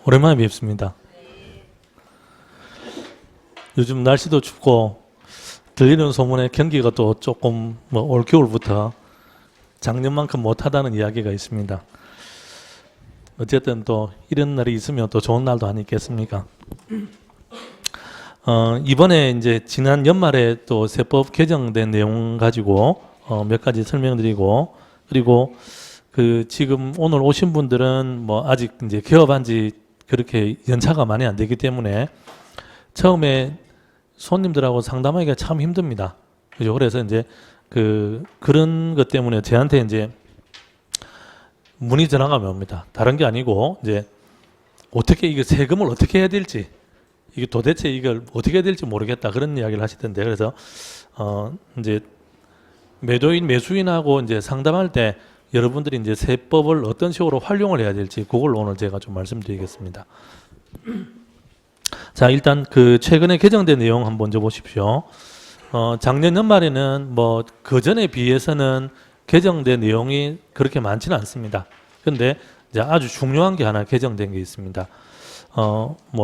오랜만에 뵙습니다. 요즘 날씨도 춥고 들리는 소문에 경기가 또 조금 올 겨울부터 작년만큼 못하다는 이야기가 있습니다. 어쨌든 또 이런 날이 있으면 또 좋은 날도 아니겠습니까? 이번에 이제 지난 연말에 또 세법 개정된 내용 가지고 몇 가지 설명드리고, 그리고 지금 오늘 오신 분들은 아직 이제 개업한 지 그렇게 연차가 많이 안 되기 때문에 처음에 손님들하고 상담하기가 참 힘듭니다. 그죠? 그래서 이제 그런 것 때문에 저한테 이제 문의 전화가 옵니다. 다른 게 아니고 이제 어떻게 이거 세금을 어떻게 해야 될지, 이게 도대체 이걸 어떻게 해야 될지 모르겠다, 그런 이야기를 하시던데, 그래서 이제 매도인 매수인하고 이제 상담할 때 여러분들이 이제 세법을 어떤 식으로 활용을 해야 될지 그걸 오늘 제가 좀 말씀드리겠습니다. 자, 일단 최근에 개정된 내용 한번 먼저 보십시오. 작년 연말에는 그 전에 비해서는 개정된 내용이 그렇게 많지는 않습니다. 근데 이제 아주 중요한 게 하나 개정된 게 있습니다.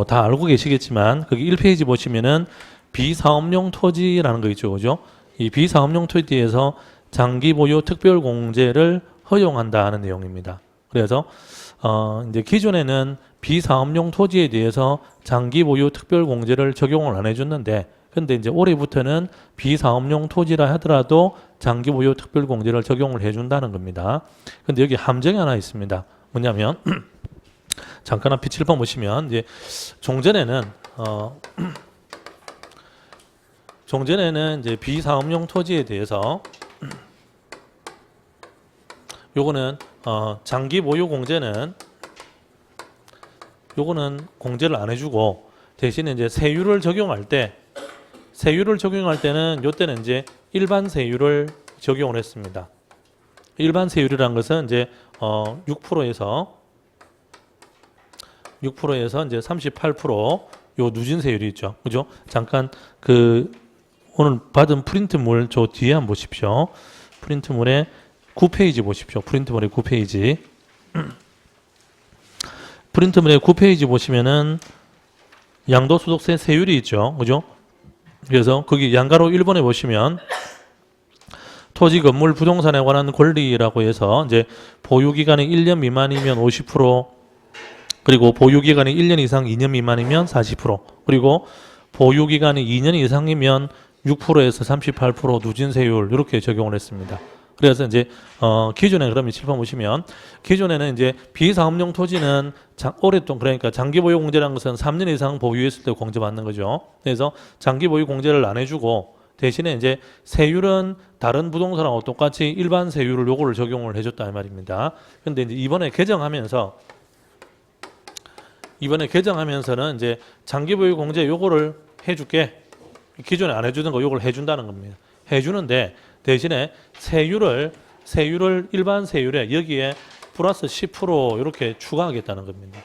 다 알고 계시겠지만 거기 1페이지 보시면은 비사업용 토지라는 거 있죠, 그죠? 이 비사업용 토지에서 장기 보유 특별 공제를 허용한다 하는 내용입니다. 그래서 이제 기존에는 비사업용 토지에 대해서 장기 보유 특별 공제를 적용을 안 해줬는데, 근데 이제 올해부터는 비사업용 토지라 하더라도 장기 보유 특별 공제를 적용을 해준다는 겁니다. 근데 여기 함정이 하나 있습니다. 뭐냐면 잠깐 앞에 칠판 보시면 이제 종전에는 이제 비사업용 토지에 대해서 요거는 장기 보유 공제는 요거는 공제를 안 해주고, 대신에 이제 세율을 적용할 때는 요때는 이제 일반 세율을 적용을 했습니다. 일반 세율이라는 것은 이제 6%에서 이제 38% 요 누진 세율이 있죠, 그죠? 잠깐 오늘 받은 프린트물 저 뒤에 한번 보십시오. 프린트물에 9페이지 보십시오. 프린트물의 9페이지. 프린트물의 9페이지 보시면은 양도소득세 세율이 있죠, 그죠? 그래서 거기 양가로 1번에 보시면 토지, 건물, 부동산에 관한 권리라고 해서 이제 보유기간이 1년 미만이면 50%, 그리고 보유기간이 1년 이상 2년 미만이면 40%, 그리고 보유기간이 2년 이상이면 6%에서 38% 누진세율 이렇게 적용을 했습니다. 그래서 이제 기존에 그러면 칠판 보시면 기존에는 이제 비사업용 토지는 오랫동안, 그러니까 장기 보유 공제라는 것은 3년 이상 보유했을 때 공제받는 거죠. 그래서 장기 보유 공제를 안 해주고 대신에 이제 세율은 다른 부동산하고 똑같이 일반 세율을 요거를 적용을 해줬다 이 말입니다. 근데 이제 이번에 개정하면서는 이제 장기 보유 공제 요거를 해줄게, 기존에 안 해주던 거 요걸 해준다는 겁니다. 해주는데 대신에 세율을 일반 세율에 여기에 플러스 10% 이렇게 추가하겠다는 겁니다.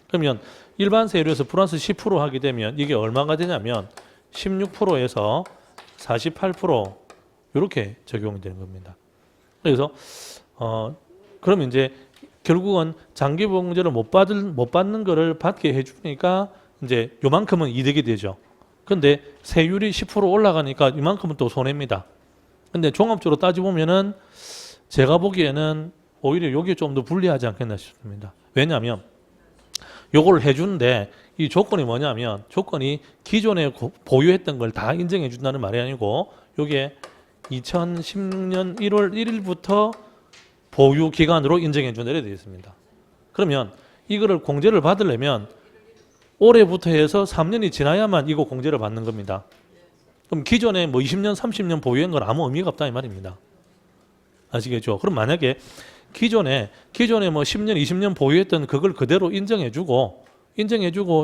그러면 일반 세율에서 플러스 10% 하게 되면 이게 얼마가 되냐면 16%에서 48% 이렇게 적용이 되는 겁니다. 그래서 그러면 이제 결국은 장기 보유공제를 못 받는 거를 받게 해주니까 이제 요만큼은 이득이 되죠. 근데 세율이 10% 올라가니까 이만큼은 또 손해입니다. 근데 종합적으로 따져보면은 제가 보기에는 오히려 여기 좀 더 불리하지 않겠나 싶습니다. 왜냐하면 요걸 해주는데 이 조건이 뭐냐면, 조건이 기존에 보유했던 걸 다 인정해 준다는 말이 아니고 요게 2016년 1월 1일부터 보유 기간으로 인정해 준다 이렇게 되어 있습니다. 그러면 이거를 공제를 받으려면 올해부터 해서 3년이 지나야만 이거 공제를 받는 겁니다. 그럼 기존에 20년, 30년 보유한 건 아무 의미가 없다 이 말입니다. 아시겠죠? 그럼 만약에 기존에 10년, 20년 보유했던 그걸 그대로 인정해주고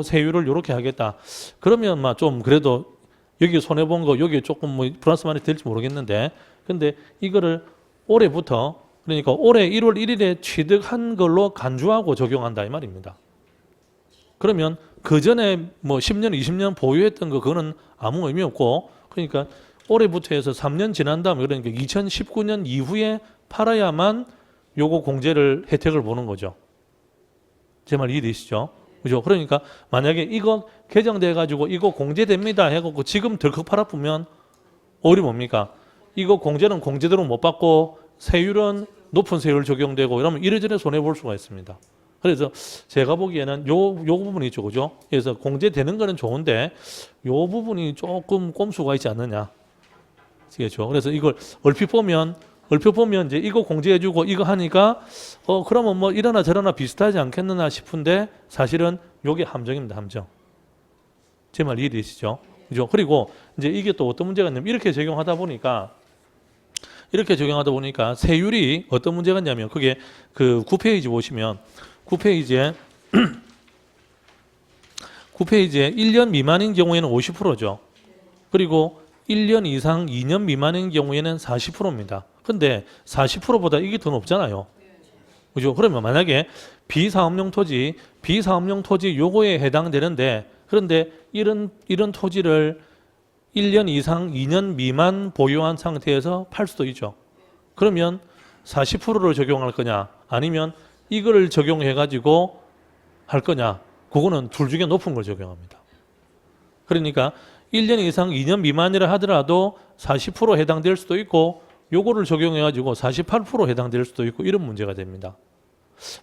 세율을 이렇게 하겠다. 그러면 좀 그래도 여기 손해 본 거 여기 조금 플러스 마이너스 될지 모르겠는데, 근데 이거를 올해부터, 그러니까 올해 1월 1일에 취득한 걸로 간주하고 적용한다 이 말입니다. 그러면 그 전에 10년, 20년 보유했던 거 그거는 아무 의미 없고, 그러니까 올해부터 해서 3년 지난 다음에, 그러니까 2019년 이후에 팔아야만 요거 공제를 혜택을 보는 거죠. 제 말 이해되시죠? 그죠? 그러니까 만약에 이거 개정돼 가지고 이거 공제됩니다 해갖고 지금 덜컥 팔아보면 오히려 뭡니까? 이거 공제는 공제대로 못 받고 세율은 높은 세율 적용되고 이러면 이래저래 손해 볼 수가 있습니다. 그래서 제가 보기에는 요 부분이 있죠, 그죠? 그래서 공제되는 거는 좋은데 요 부분이 조금 꼼수가 있지 않느냐, 아시겠죠? 그래서 이걸 얼핏 보면 이제 이거 공제해주고 이거 하니까 그러면 뭐 이러나 저러나 비슷하지 않겠느냐 싶은데 사실은 요게 함정입니다, 함정. 제 말 이해되시죠? 그죠? 그리고 이제 이게 또 어떤 문제가 있냐면 이렇게 적용하다 보니까 세율이 어떤 문제가 있냐면 그게 그 9페이지 보시면 9페이지에 1년 미만인 경우에는 50%죠. 그리고 1년 이상 2년 미만인 경우에는 40%입니다. 근데 40%보다 이게 더 높잖아요. 그죠? 그러면 만약에 비사업용 토지 요거에 해당되는데 그런데 이런 토지를 1년 이상 2년 미만 보유한 상태에서 팔 수도 있죠. 그러면 40%를 적용할 거냐 아니면 이거를 적용해 가지고 할 거냐, 그거는 둘 중에 높은 걸 적용합니다. 그러니까 1년 이상 2년 미만이라 하더라도 40% 해당될 수도 있고 요거를 적용해 가지고 48% 해당될 수도 있고 이런 문제가 됩니다.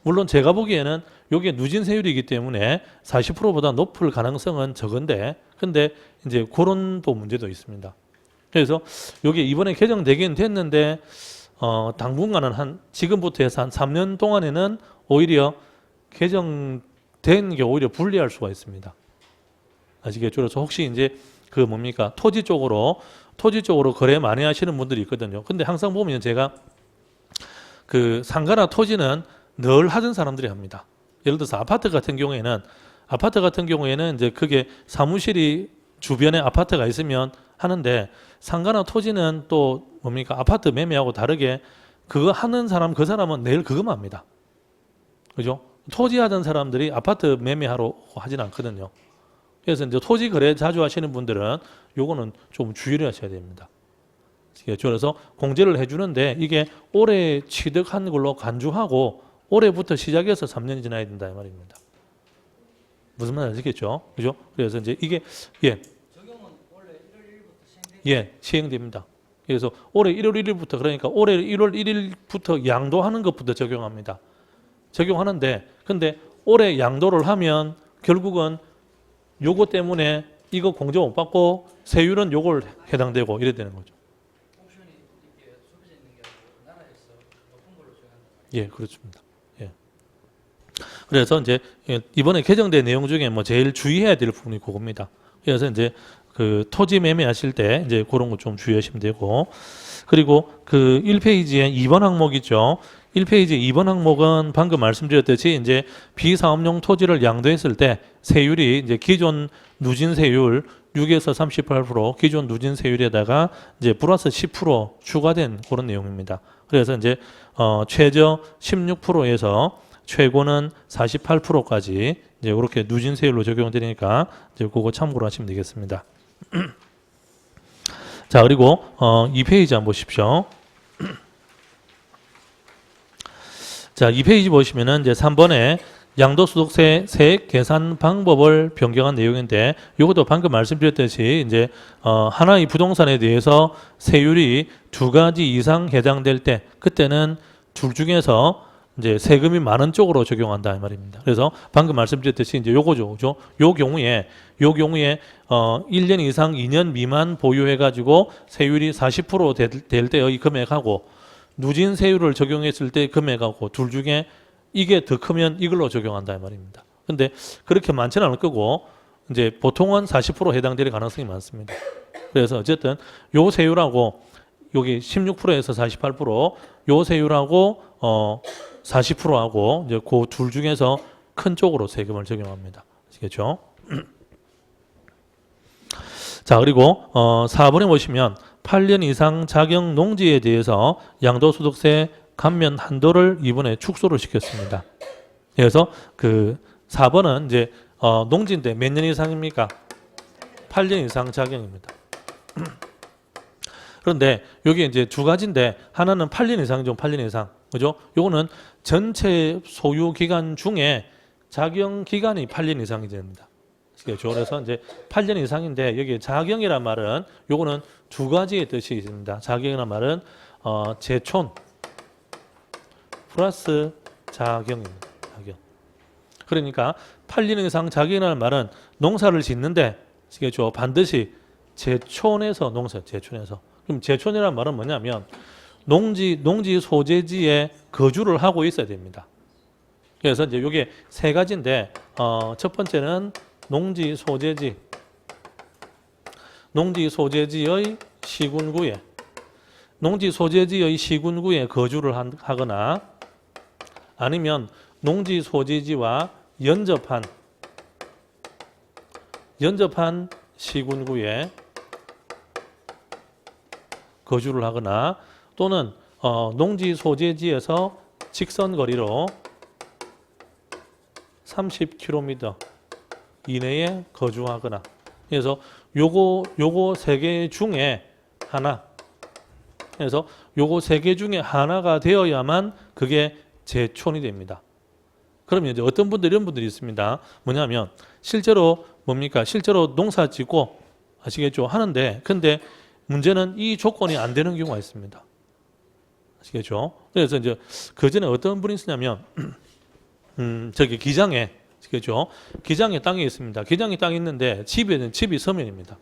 물론 제가 보기에는 요게 누진세율이기 때문에 40%보다 높을 가능성은 적은데 근데 이제 그런 또 문제도 있습니다. 그래서 요게 이번에 개정되긴 됐는데 당분간은 지금부터 해서 한 3년 동안에는 오히려 개정된 게 오히려 불리할 수가 있습니다. 아시겠죠? 그래서 혹시 이제 그 뭡니까? 토지 쪽으로 거래 많이 하시는 분들이 있거든요. 근데 항상 보면 제가 그 상가나 토지는 늘 하던 사람들이 합니다. 예를 들어서 아파트 같은 경우에는 이제 그게 사무실이 주변에 아파트가 있으면 하는데 상가나 토지는 또 뭡니까? 아파트 매매하고 다르게 그거 하는 사람 그 사람은 내일 그거만 합니다. 그죠? 토지 하던 사람들이 아파트 매매하러 하진 않거든요. 그래서 이제 토지 거래 자주 하시는 분들은 요거는 좀 주의를 하셔야 됩니다. 그래서 공제를 해주는데 이게 올해 취득한 걸로 간주하고 올해부터 시작해서 3년이 지나야 된다 이 말입니다. 무슨 말인지 아시겠죠? 그죠? 그래서 이제 이게 적용은 원래 1월 1일부터 시행됩니다. 그래서 올해 1월 1일부터 그러니까 올해 1월 1일부터 양도하는 것부터 적용합니다. 적용하는데 근데 올해 양도를 하면 결국은 요거 때문에 이거 공제 못 받고 세율은 요걸 해당되고 이래 되는 거죠. 옵션이 이렇게 소비자 있는 게 아니고 나라에서 높은 걸로 적용한다. 예, 그렇습니다. 예. 그래서 이제 이번에 개정된 내용 중에 뭐 제일 주의해야 될 부분이 그겁니다. 그래서 이제 그 토지 매매하실 때 이제 그런 거 좀 주의하시면 되고 그리고 그 1페이지에 2번 항목 있죠. 1페이지 2번 항목은 방금 말씀드렸듯이 이제 비사업용 토지를 양도했을 때 세율이 이제 기존 누진세율 6에서 38% 기존 누진세율에다가 이제 플러스 10% 추가된 그런 내용입니다. 그래서 이제 최저 16%에서 최고는 48%까지 이제 이렇게 누진세율로 적용되니까 이제 그거 참고로 하시면 되겠습니다. 자, 그리고 2페이지 한번 보십시오. 자, 2페이지 보시면은 이제 3번에 양도소득세 세액 계산 방법을 변경한 내용인데 이것도 방금 말씀드렸듯이 이제 하나의 부동산에 대해서 세율이 2가지 이상 해당될 때 그때는 둘 중에서 이제 세금이 많은 쪽으로 적용한다 이 말입니다. 그래서 방금 말씀드렸듯이 이제 요거죠. 그죠? 요 경우에 1년 이상 2년 미만 보유해 가지고 세율이 40% 될 때의 금액하고 누진 세율을 적용했을 때 금액하고 둘 중에 이게 더 크면 이걸로 적용한다 이 말입니다. 근데 그렇게 많지는 않을 거고 이제 보통은 40% 해당될 가능성이 많습니다. 그래서 어쨌든 요 세율하고 여기 16%에서 48%요 세율하고 40%하고 이제 그 둘 중에서 큰 쪽으로 세금을 적용합니다. 아시겠죠? 자, 그리고 4번에 보시면 8년 이상 자격 농지에 대해서 양도소득세 감면 한도를 이번에 축소를 시켰습니다. 그래서 그 4번은 이제 농지인데 몇 년 이상입니까? 8년 이상 자격입니다. 그런데 여기 이제 두 가지인데 하나는 8년 이상이죠. 8년 이상. 그죠? 요거는 전체 소유 기간 중에 작용 기간이 8년 이상이 됩니다. 그래서 이제 8년 이상인데 여기 작용이란 말은 요거는 두 가지의 뜻이 있습니다. 작용이란 말은 제촌 플러스 작용입니다. 작용. 그러니까 8년 이상 작용이라는 말은 농사를 짓는데 반드시 제촌에서 제촌에서. 그럼 제촌이라는 말은 뭐냐면 농지 소재지에 거주를 하고 있어야 됩니다. 그래서 이제 이게 세 가지인데 첫 번째는 농지 소재지의 시군구에 거주를 하거나 아니면 농지 소재지와 연접한 시군구에 거주를 하거나 또는 농지 소재지에서 직선 거리로 30km 이내에 거주하거나. 그래서 요거 세 개 중에 하나. 그래서 요거 세 개 중에 하나가 되어야만 그게 제촌이 됩니다. 그러면 이제 어떤 분들 이런 분들이 있습니다. 뭐냐면 실제로 농사 짓고 아시겠죠? 하는데 근데 문제는 이 조건이 안 되는 경우가 있습니다. 아시겠죠? 그래서 이제 그 전에 어떤 분이 있었냐면 저기 기장에 아시겠죠? 기장에 땅이 있습니다. 기장에 땅이 있는데 집이 서면입니다.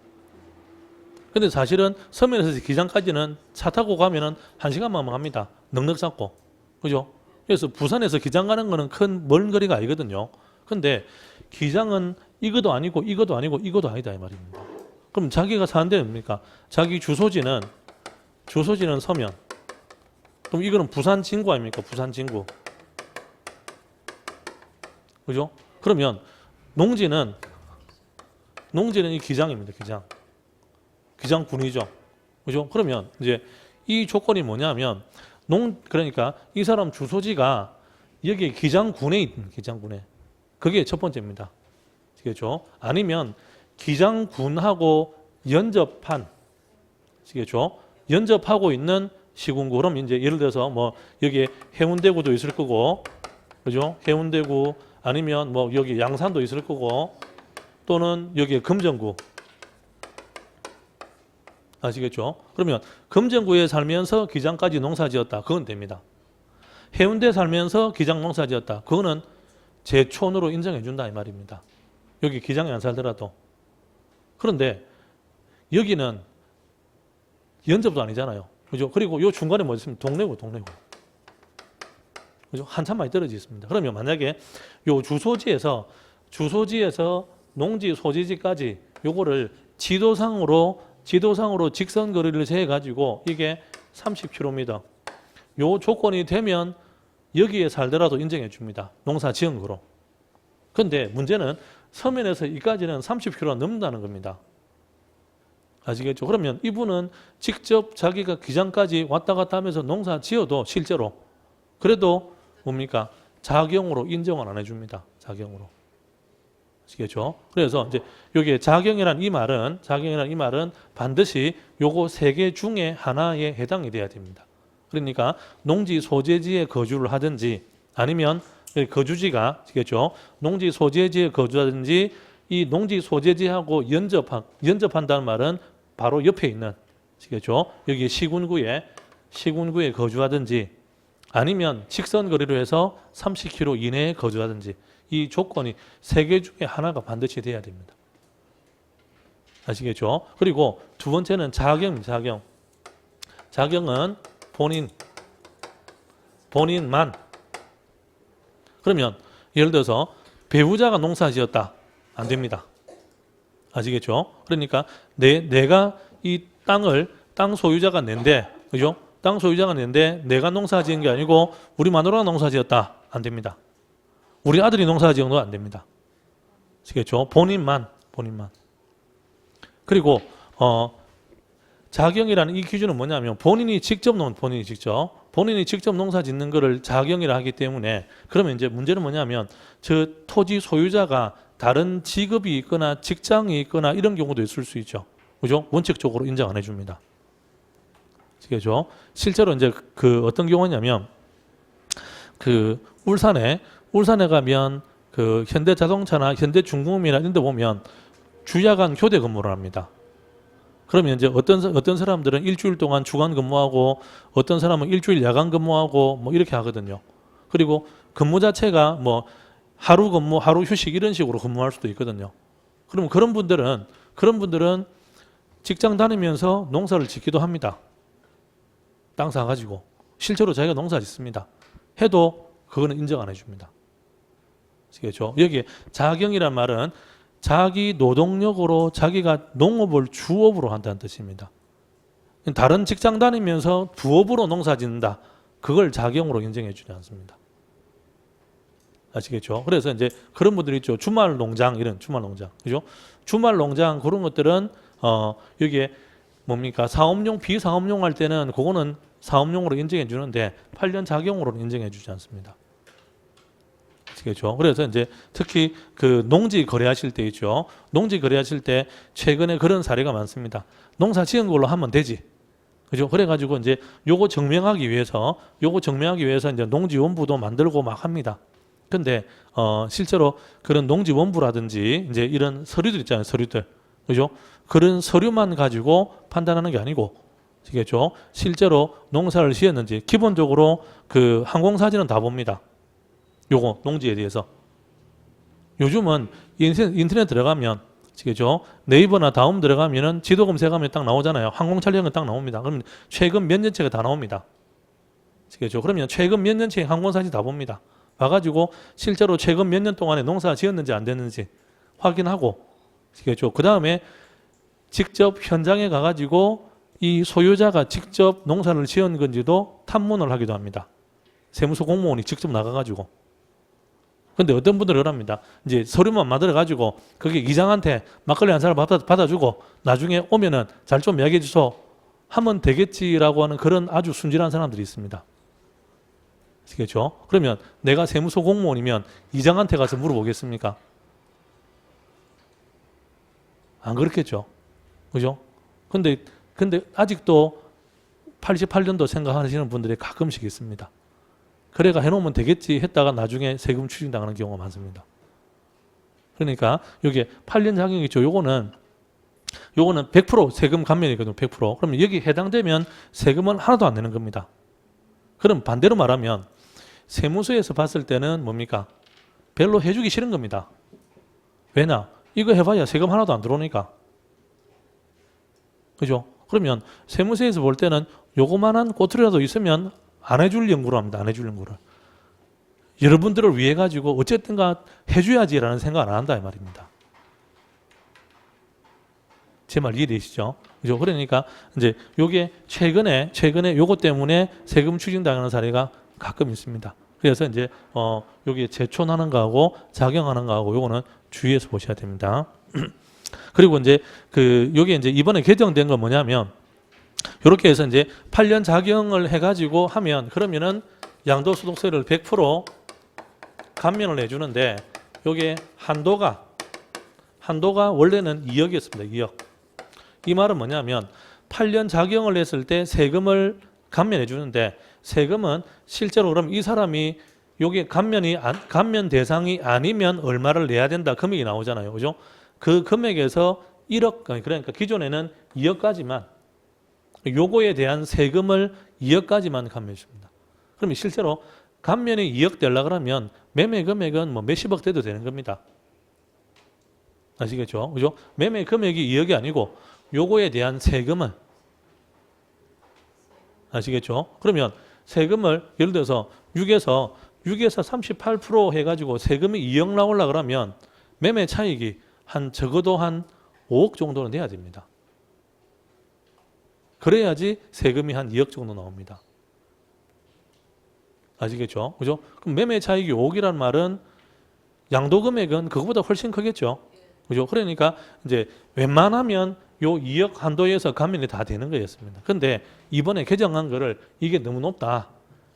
근데 사실은 서면에서 기장까지는 차 타고 가면은 1시간만 합니다. 넉넉 잡고. 그죠? 그래서 부산에서 기장 가는 거는 큰 먼 거리가 아니거든요. 근데 기장은 이것도 아니고 이것도 아니고 이것도 아니다 이 말입니다. 그럼 자기가 사는 데는 뭡니까? 자기 주소지는 서면. 그럼 이거는 부산 진구 아닙니까? 부산 진구. 그죠? 그러면 농지는 이 기장입니다. 기장군이죠. 그죠? 그러면 이제 이 조건이 뭐냐면 그러니까 이 사람 주소지가 여기 기장군에 있는 기장군에. 그게 첫 번째입니다. 아시겠죠? 아니면 기장군하고 연접하고 있는 시군구. 그럼 이제 예를 들어서 뭐 여기 해운대구도 있을 거고, 그죠? 해운대구 아니면 뭐 여기 양산도 있을 거고, 또는 여기 금정구. 아시겠죠? 그러면 금정구에 살면서 기장까지 농사지었다. 그건 됩니다. 해운대 살면서 기장 농사지었다. 그거는 제촌으로 인정해 준다 이 말입니다. 여기 기장에 안 살더라도. 그런데 여기는 연접도 아니잖아요. 그죠? 그리고 요 중간에 뭐 있으면 동래구. 그죠? 한참 많이 떨어져 있습니다. 그러면 만약에 요 주소지에서 농지 소재지까지 요거를 지도상으로 직선 거리를 재 가지고 이게 30km. 요 조건이 되면 여기에 살더라도 인정해 줍니다. 농사 지은 거로. 근데 문제는 서면에서 이까지는 30km가 넘는다는 겁니다. 아시겠죠? 그러면 이분은 직접 자기가 기장까지 왔다 갔다 하면서 농사 지어도 실제로 그래도 뭡니까? 작용으로 인정을 안 해줍니다. 작용으로. 아시겠죠? 그래서 이제 여기에 작용이란 이 말은 반드시 요거 세 개 중에 하나에 해당이 돼야 됩니다. 그러니까 농지 소재지에 거주를 하든지 아니면 거주지가 아시겠죠? 농지 소재지에 거주하든지 이 농지 소재지하고 연접한다는 말은 바로 옆에 있는 아시겠죠? 여기 시군구에 거주하든지 아니면 직선 거리로 해서 30km 이내에 거주하든지 이 조건이 세 개 중에 하나가 반드시 돼야 됩니다. 아시겠죠? 그리고 두 번째는 작용. 작용은 본인만. 그러면 예를 들어서 배우자가 농사 지었다. 안 됩니다. 아시겠죠? 그러니까 내가 이 땅 소유자가 낸데, 그죠? 땅 소유자가 낸데 내가 농사 지은 게 아니고 우리 마누라가 농사 지었다. 안 됩니다. 우리 아들이 농사 지은 건 안 됩니다. 아시겠죠? 본인만. 그리고 작용이라는 이 기준은 뭐냐면 본인이 직접 농사 짓는 거를 작용이라 하기 때문에 그러면 이제 문제는 뭐냐면 저 토지 소유자가 다른 직업이 있거나 직장이 있거나 이런 경우도 있을 수 있죠. 그죠? 원칙적으로 인정 안 해줍니다. 아시겠죠? 실제로 이제 그 어떤 경우냐면 그 울산에 가면 그 현대자동차나 현대중공업이나 이런 데 보면 주야간 교대 근무를 합니다. 그러면 이제 어떤 사람들은 일주일 동안 주간 근무하고 어떤 사람은 일주일 야간 근무하고 뭐 이렇게 하거든요. 그리고 근무 자체가 뭐 하루 근무, 하루 휴식 이런 식으로 근무할 수도 있거든요. 그럼 그런 분들은 직장 다니면서 농사를 짓기도 합니다. 땅 사가지고 실제로 자기가 농사 짓습니다. 해도 그거는 인정 안 해줍니다. 아시겠죠? 여기 자경이란 말은 자기 노동력으로 자기가 농업을 주업으로 한다는 뜻입니다. 다른 직장 다니면서 부업으로 농사 짓는다. 그걸 자경으로 인정해 주지 않습니다. 아시겠죠? 그래서 이제 그런 분들이 있죠. 주말 농장, 이런 주말 농장. 그죠? 주말 농장 그런 것들은 여기에 뭡니까? 사업용, 비사업용 할 때는 그거는 사업용으로 인정해 주는데 8년 자경으로는 인정해 주지 않습니다. 아시겠죠? 그래서 이제 특히 그 농지 거래하실 때 있죠. 농지 거래하실 때 최근에 그런 사례가 많습니다. 농사 지은 걸로 하면 되지. 그죠? 그래가지고 이제 요거 증명하기 위해서 이제 농지 원부도 만들고 막 합니다. 근데 실제로 그런 농지 원부라든지 이제 이런 서류들 있잖아요. 서류들. 그죠? 그런 서류만 가지고 판단하는 게 아니고, 아시겠죠? 실제로 농사를 지었는지 기본적으로 그 항공사진은 다 봅니다. 요거 농지에 대해서. 요즘은 인터넷 들어가면, 아시겠죠? 네이버나 다음 들어가면은 지도 검색하면 딱 나오잖아요. 항공 촬영은 딱 나옵니다. 그러면 최근 몇 년치가 다 나옵니다. 아시겠죠? 그러면 최근 몇 년치 항공사진 다 봅니다. 와가지고 실제로 최근 몇 년 동안에 농사 지었는지 안 됐는지 확인하고, 아시겠죠? 그 다음에 직접 현장에 가가지고 이 소유자가 직접 농사를 지은 건지도 탐문을 하기도 합니다. 세무서 공무원이 직접 나가가지고. 근데 어떤 분들은 그럽니다. 이제 서류만 만들어가지고 그게 이장한테 막걸리 한 사람 받아주고 나중에 오면은 잘 좀 이야기해 주소 하면 되겠지라고 하는 그런 아주 순진한 사람들이 있습니다. 아시겠죠? 그러면 내가 세무서 공무원이면 이장한테 가서 물어보겠습니까? 안 그렇겠죠. 그죠? 근데 아직도 88년도 생각하시는 분들이 가끔씩 있습니다. 그래가 해놓으면 되겠지 했다가 나중에 세금 추징당하는 경우가 많습니다. 그러니까 여기 8년 자격이 있죠. 요거는 100% 세금 감면이거든요. 100%. 그러면 여기 해당되면 세금은 하나도 안 내는 겁니다. 그럼 반대로 말하면 세무서에서 봤을 때는 뭡니까? 별로 해주기 싫은 겁니다. 왜냐? 이거 해봐야 세금 하나도 안 들어오니까. 그죠? 그러면 세무서에서 볼 때는 요거만한 꼬투리라도 있으면 안 해줄 연구를 합니다. 안 해줄 연구를. 여러분들을 위해 가지고 어쨌든가 해줘야지라는 생각 안 한다 이 말입니다. 제 말 이해되시죠? 그죠? 그러니까 이제 요게 최근에 요거 때문에 세금 추징당하는 사례가 가끔 있습니다. 그래서 이제 여기 제촌하는 거하고 작용하는 거하고 요거는 주의해서 보셔야 됩니다. 그리고 이제 요게 이제 이번에 개정된 건 뭐냐면 이렇게 해서 이제 8년 작용을 해가지고 하면 그러면은 양도소득세를 100% 감면을 해주는데 요게 한도가 원래는 2억이었습니다. 2억. 이 말은 뭐냐면 8년 작용을 했을 때 세금을 감면해 주는데 세금은 실제로 그럼 이 사람이 요게 감면 대상이 아니면 얼마를 내야 된다 금액이 나오잖아요. 그죠? 그 금액에서 1억 그러니까 기존에는 2억까지만 요거에 대한 세금을 2억까지만 감면해 줍니다. 그러면 실제로 감면이 2억 되려고 그러면 매매 금액은 뭐 몇십억 돼도 되는 겁니다. 아시겠죠? 그죠? 매매 금액이 2억이 아니고 요거에 대한 세금은 아시겠죠? 그러면 세금을 예를 들어서 6에서 38% 해가지고 세금이 2억 나오려고 그러면 매매 차익이 적어도 한 5억 정도는 내야 됩니다. 그래야지 세금이 한 2억 정도 나옵니다. 아시겠죠? 그죠? 그럼 매매 차익이 5억이란 말은 양도 금액은 그거보다 훨씬 크겠죠? 그죠? 그러니까 이제 웬만하면 요 2억 한도에서 감면이 다 되는 거였습니다. 근데 이번에 개정한 거를 이게 너무 높다.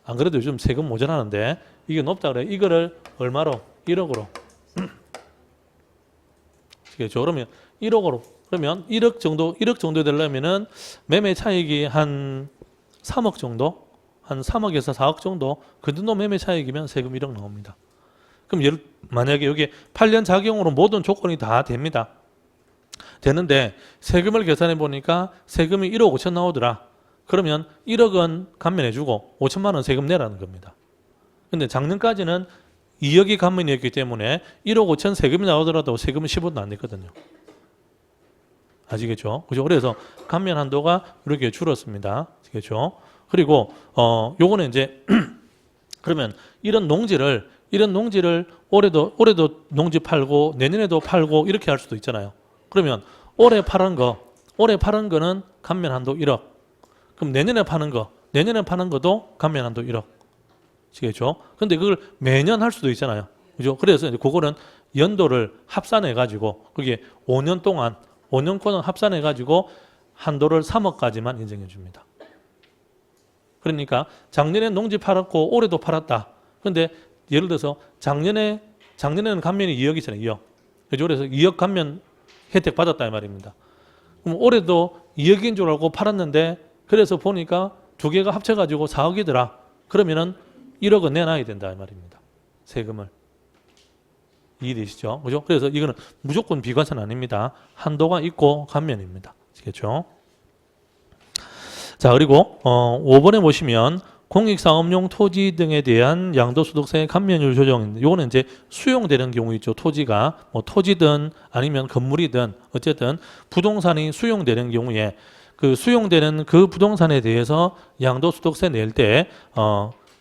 안 그래도 요즘 세금 모자라는데 이게 높다 그래. 이거를 얼마로? 1억으로. 아시겠죠? 그러면 1억으로. 그러면 1억 정도 되려면은 매매 차익이 한 3억 정도? 한 3억에서 4억 정도? 그 정도 매매 차익이면 세금 1억 나옵니다. 그럼 만약에 여기 8년 자기용으로 모든 조건이 다 됩니다. 되는데 세금을 계산해 보니까 세금이 1억 5천 나오더라. 그러면 1억은 감면해주고 5천만 원 세금 내라는 겁니다. 근데 작년까지는 2억이 감면이었기 때문에 1억 5천 세금이 나오더라도 세금은 10원도 안 냈거든요. 아시겠죠? 그죠? 그래서 감면 한도가 이렇게 줄었습니다. 아시겠죠? 그리고 요거는 이제 그러면 이런 농지를 올해도 농지 팔고 내년에도 팔고 이렇게 할 수도 있잖아요. 그러면 올해 파는 거는 감면 한도 1억. 그럼 내년에 파는 거도 감면 한도 1억. 아시겠죠? 근데 그걸 매년 할 수도 있잖아요. 그죠? 그래서 이제 그거는 연도를 합산해 가지고 그게 5년권은 합산해 가지고 한도를 3억까지만 인정해 줍니다. 그러니까 작년에 농지 팔았고 올해도 팔았다. 근데 예를 들어서 작년에는 감면이 2억이잖아요. 2억. 그죠? 그래서 2억 감면 혜택 받았다 이 말입니다. 그럼 올해도 2억인 줄 알고 팔았는데 그래서 보니까 두 개가 합쳐가지고 4억이더라. 그러면은 1억은 내놔야 된다 이 말입니다. 세금을. 이해되시죠? 그죠? 그래서 이거는 무조건 비과세는 아닙니다. 한도가 있고 감면입니다. 아시겠죠? 자, 그리고 5번에 보시면 공익사업용 토지 등에 대한 양도소득세 감면율 조정. 요거는 이제 수용되는 경우 있죠. 토지가 뭐 토지든 아니면 건물이든 어쨌든 부동산이 수용되는 경우에 그 수용되는 그 부동산에 대해서 양도소득세 낼 때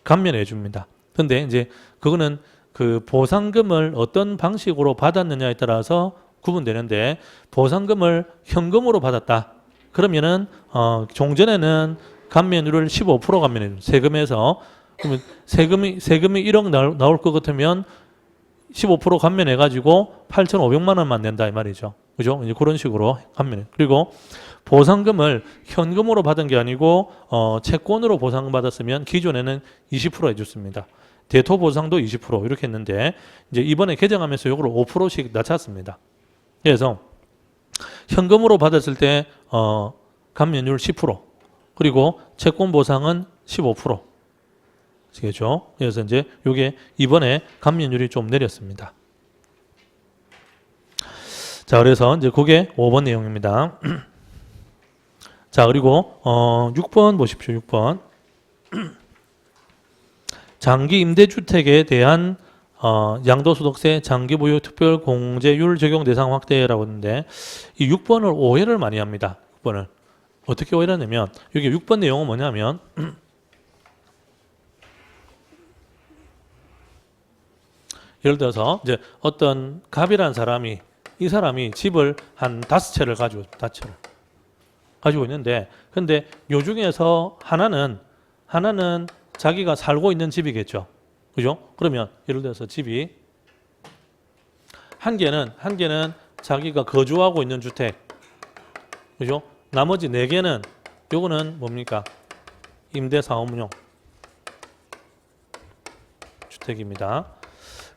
감면해 줍니다. 근데 이제 그거는 그 보상금을 어떤 방식으로 받았느냐에 따라서 구분되는데 보상금을 현금으로 받았다. 그러면은 종전에는 감면율을 15% 감면해 줍니다. 세금에서 그러면 세금이 1억 나올 것 같으면 15% 감면해 가지고 8,500만 원만 낸다 이 말이죠. 그죠? 이제 그런 식으로 감면해. 그리고 보상금을 현금으로 받은 게 아니고 채권으로 보상받았으면 기존에는 20% 해줬습니다. 대토 보상도 20% 이렇게 했는데 이제 이번에 개정하면서 이걸 5%씩 낮췄습니다. 그래서 현금으로 받았을 때 감면율 10% 그리고 채권 보상은 15%. 아시겠죠? 그래서 이제 이게 이번에 감면율이 좀 내렸습니다. 자, 그래서 이제 그게 5번 내용입니다. 자, 그리고 6번 보십시오. 6번. 장기 임대주택에 대한 양도소득세 장기보유 특별공제율 적용 대상 확대라고 하는데 이 6번을 오해를 많이 합니다. 6번을. 어떻게 오해를 하냐면 여기 6번 내용은 뭐냐면 예를 들어서 이제 어떤 갑이라는 사람이 이 사람이 집을 한 5채를 가지고 있는데 근데 요 중에서 하나는 자기가 살고 있는 집이겠죠. 그죠? 그러면 예를 들어서 집이 한 개는 자기가 거주하고 있는 주택. 그죠? 나머지 4개는 요거는 뭡니까? 임대사업용 주택입니다.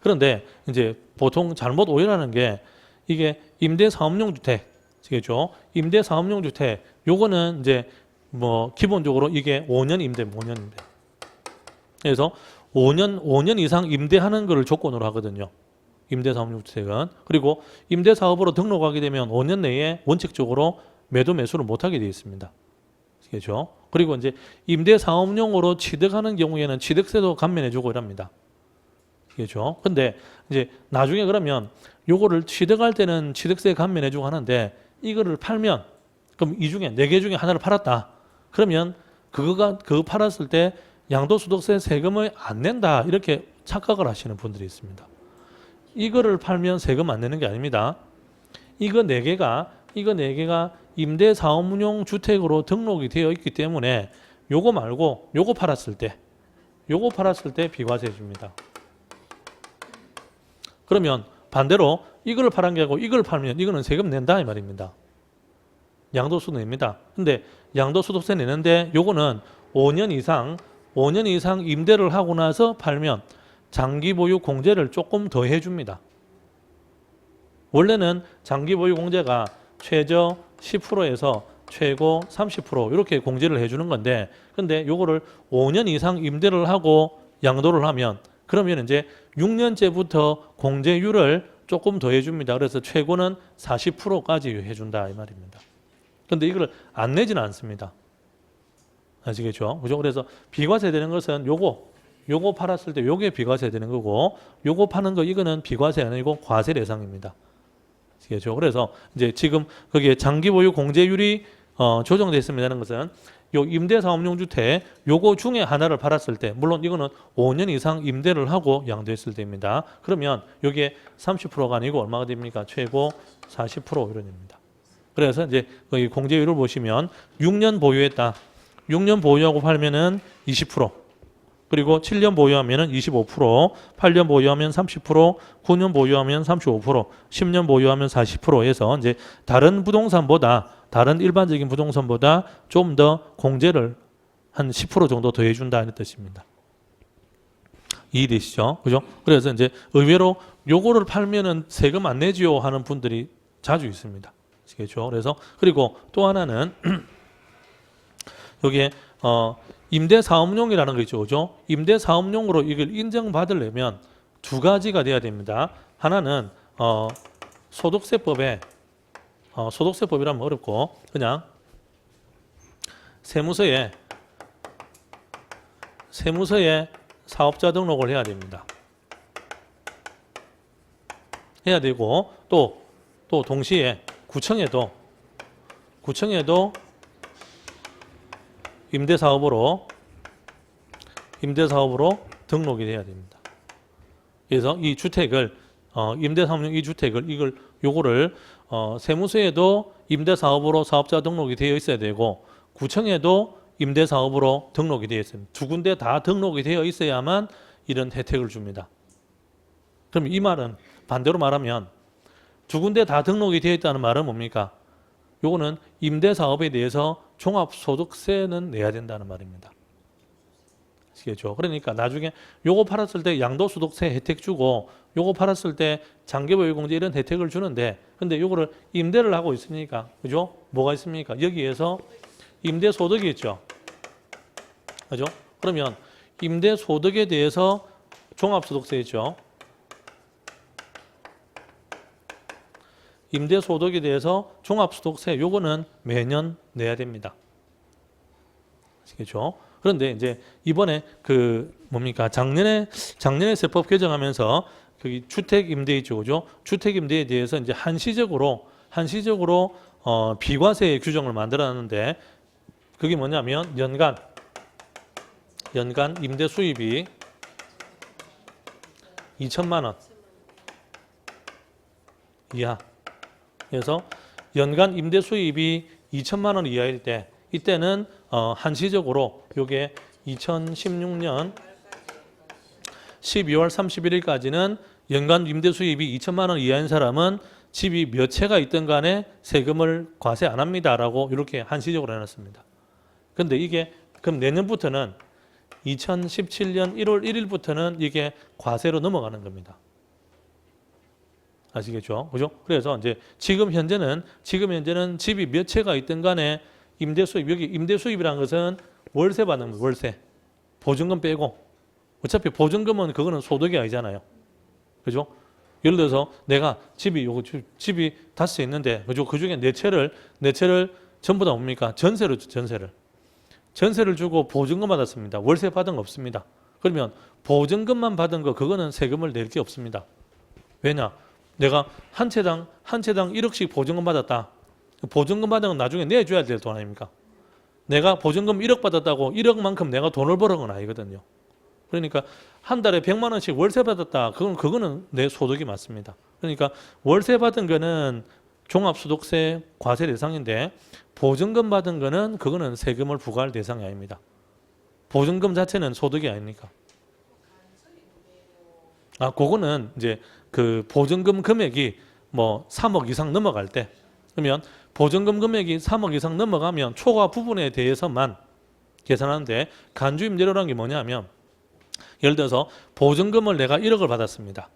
그런데 이제 보통 잘못 오해하는 게 이게 임대사업용 주택, 아시겠죠? 임대사업용 주택, 요거는 이제 뭐 기본적으로 이게 5년 임대. 그래서 5년 이상 임대하는 것을 조건으로 하거든요. 임대사업용 주택은. 그리고 임대사업으로 등록하게 되면 5년 내에 원칙적으로 매도 매수를 못하게 되어 있습니다. 아시겠죠? 그리고 이제 임대사업용으로 취득하는 경우에는 취득세도 감면해주고 이랍니다. 아시겠죠? 근데 이제 나중에 그러면 요거를 취득할 때는 취득세 감면해주고 하는데 이거를 팔면 그럼 이 중에 4개 중에 하나를 팔았다. 그러면 그거 팔았을 때 양도소득세 세금을 안 낸다. 이렇게 착각을 하시는 분들이 있습니다. 이거를 팔면 세금 안 내는 게 아닙니다. 이거 4개가 임대사업용 주택으로 등록이 되어 있기 때문에 요거 말고 요거 팔았을 때 비과세 줍니다. 그러면 반대로 이걸 팔은 게 아니고 이걸 팔면 이거는 세금 낸다 이 말입니다. 양도소득 냅니다. 근데 양도소득세 내는데 요거는 5년 이상 임대를 하고 나서 팔면 장기보유 공제를 조금 더 해줍니다. 원래는 장기보유 공제가 최저 10%에서 최고 30% 이렇게 공제를 해주는 건데 근데 요거를 5년 이상 임대를 하고 양도를 하면 그러면 이제 6년째부터 공제율을 조금 더 해줍니다. 그래서 최고는 40%까지 해준다 이 말입니다. 그런데 이걸 안 내지는 않습니다. 아시겠죠? 그죠? 그래서 비과세 되는 것은 요거 팔았을 때 요게 비과세 되는 거고, 요거 파는 거 이거는 비과세 아니고 과세 대상입니다. 아시겠죠? 그래서 이제 지금 거기에 장기 보유 공제율이 조정됐습니다는 것은 요 임대사업용 주택 요거 중에 하나를 팔았을 때, 물론 이거는 5년 이상 임대를 하고 양도했을 때입니다. 그러면 요게 30%가 아니고 얼마가 됩니까? 최고 40% 이런 됩니다. 그래서 이제 거기 공제율을 보시면 6년 보유했다. 6년 보유하고 팔면은 20%, 그리고 7년 보유하면은 25%, 8년 보유하면 30%, 9년 보유하면 35%, 10년 보유하면 40%에서 이제 다른 부동산보다, 다른 일반적인 부동산보다 좀 더 공제를 한 10% 정도 더 해준다 이런 뜻입니다. 이해되시죠? 그죠? 그래서 이제 의외로 요거를 팔면은 세금 안 내지요 하는 분들이 자주 있습니다. 아시겠죠? 그래서 그리고 또 하나는 여기에 임대사업용이라는 거 있죠, 그죠? 임대사업용으로 이걸 인정받으려면 두 가지가 돼야 됩니다. 하나는 소득세법에 소득세법이라면 어렵고 그냥 세무서에 사업자 등록을 해야 됩니다. 해야 되고 또 동시에 구청에도 임대사업으로 등록이 돼야 됩니다. 그래서 이 주택을 임대사업용 이 주택을 요거를 세무서에도 임대사업으로 사업자 등록이 되어 있어야 되고 구청에도 임대사업으로 등록이 되어 있습니다. 두 군데 다 등록이 되어 있어야만 이런 혜택을 줍니다. 그럼 이 말은 반대로 말하면 두 군데 다 등록이 되어 있다는 말은 뭡니까? 요거는 임대사업에 대해서 종합소득세는 내야 된다는 말입니다. 아시겠죠? 그러니까 나중에 요거 팔았을 때 양도소득세 혜택 주고 요거 팔았을 때 장기보유공제 이런 혜택을 주는데 근데 요거를 임대를 하고 있으니까 그죠? 뭐가 있습니까? 여기에서 임대소득이 있죠. 그죠? 그러면 임대소득에 대해서 종합소득세 있죠. 임대소득에 대해서 종합소득세 요거는 매년 내야 됩니다. 아시겠죠? 그런데 이제 이번에 작년에 세법 개정하면서 그 주택 임대 있죠, 그죠? 주택 임대에 대해서 이제 한시적으로 비과세 규정을 만들어놨는데 그게 뭐냐면 연간 임대 수입이 2천만 원 이하. 그래서 연간 임대 수입이 2천만 원 이하일 때 이때는 한시적으로 요게 2016년 12월 31일까지는 연간 임대 수입이 2천만 원 이하인 사람은 집이 몇 채가 있든 간에 세금을 과세 안 합니다라고 이렇게 한시적으로 해놨습니다. 근데 이게 그럼 내년부터는 2017년 1월 1일부터는 이게 과세로 넘어가는 겁니다. 아시겠죠? 그죠? 그래서 이제 지금 현재는 집이 몇 채가 있든 간에 임대 수입, 여기 임대 수입이라는 것은 월세 받는 거, 월세. 보증금 빼고. 어차피 보증금은 그거는 소득이 아니잖아요. 그죠? 예를 들어서 내가 집이 5채 있는데 그죠? 그중에 네 채를 전부 다 뭡니까? 전세를 주고 보증금 받았습니다. 월세 받은 거 없습니다. 그러면 보증금만 받은 거 그거는 세금을 낼 게 없습니다. 왜냐? 내가 한 채당 1억씩 보증금 받았다. 보증금 받은 건 나중에 내줘야 될 돈 아닙니까? 내가 보증금 1억 받았다고 1억만큼 내가 돈을 벌은 건 아니거든요. 그러니까 한 달에 100만 원씩 월세 받았다. 그거는 내 소득이 맞습니다. 그러니까 월세 받은 거는 종합소득세 과세 대상인데 보증금 받은 거는 그거는 세금을 부과할 대상이 아닙니다. 보증금 자체는 소득이 아닙니까? 그거는 이제 그 보증금 금액이 뭐 3억 이상 넘어갈 때 그러면 보증금 금액이 3억 이상 넘어가면 초과 부분에 대해서만 계산하는데 간주임대료라는 게 뭐냐면 예를 들어서 보증금을 내가 1억을 받았습니다.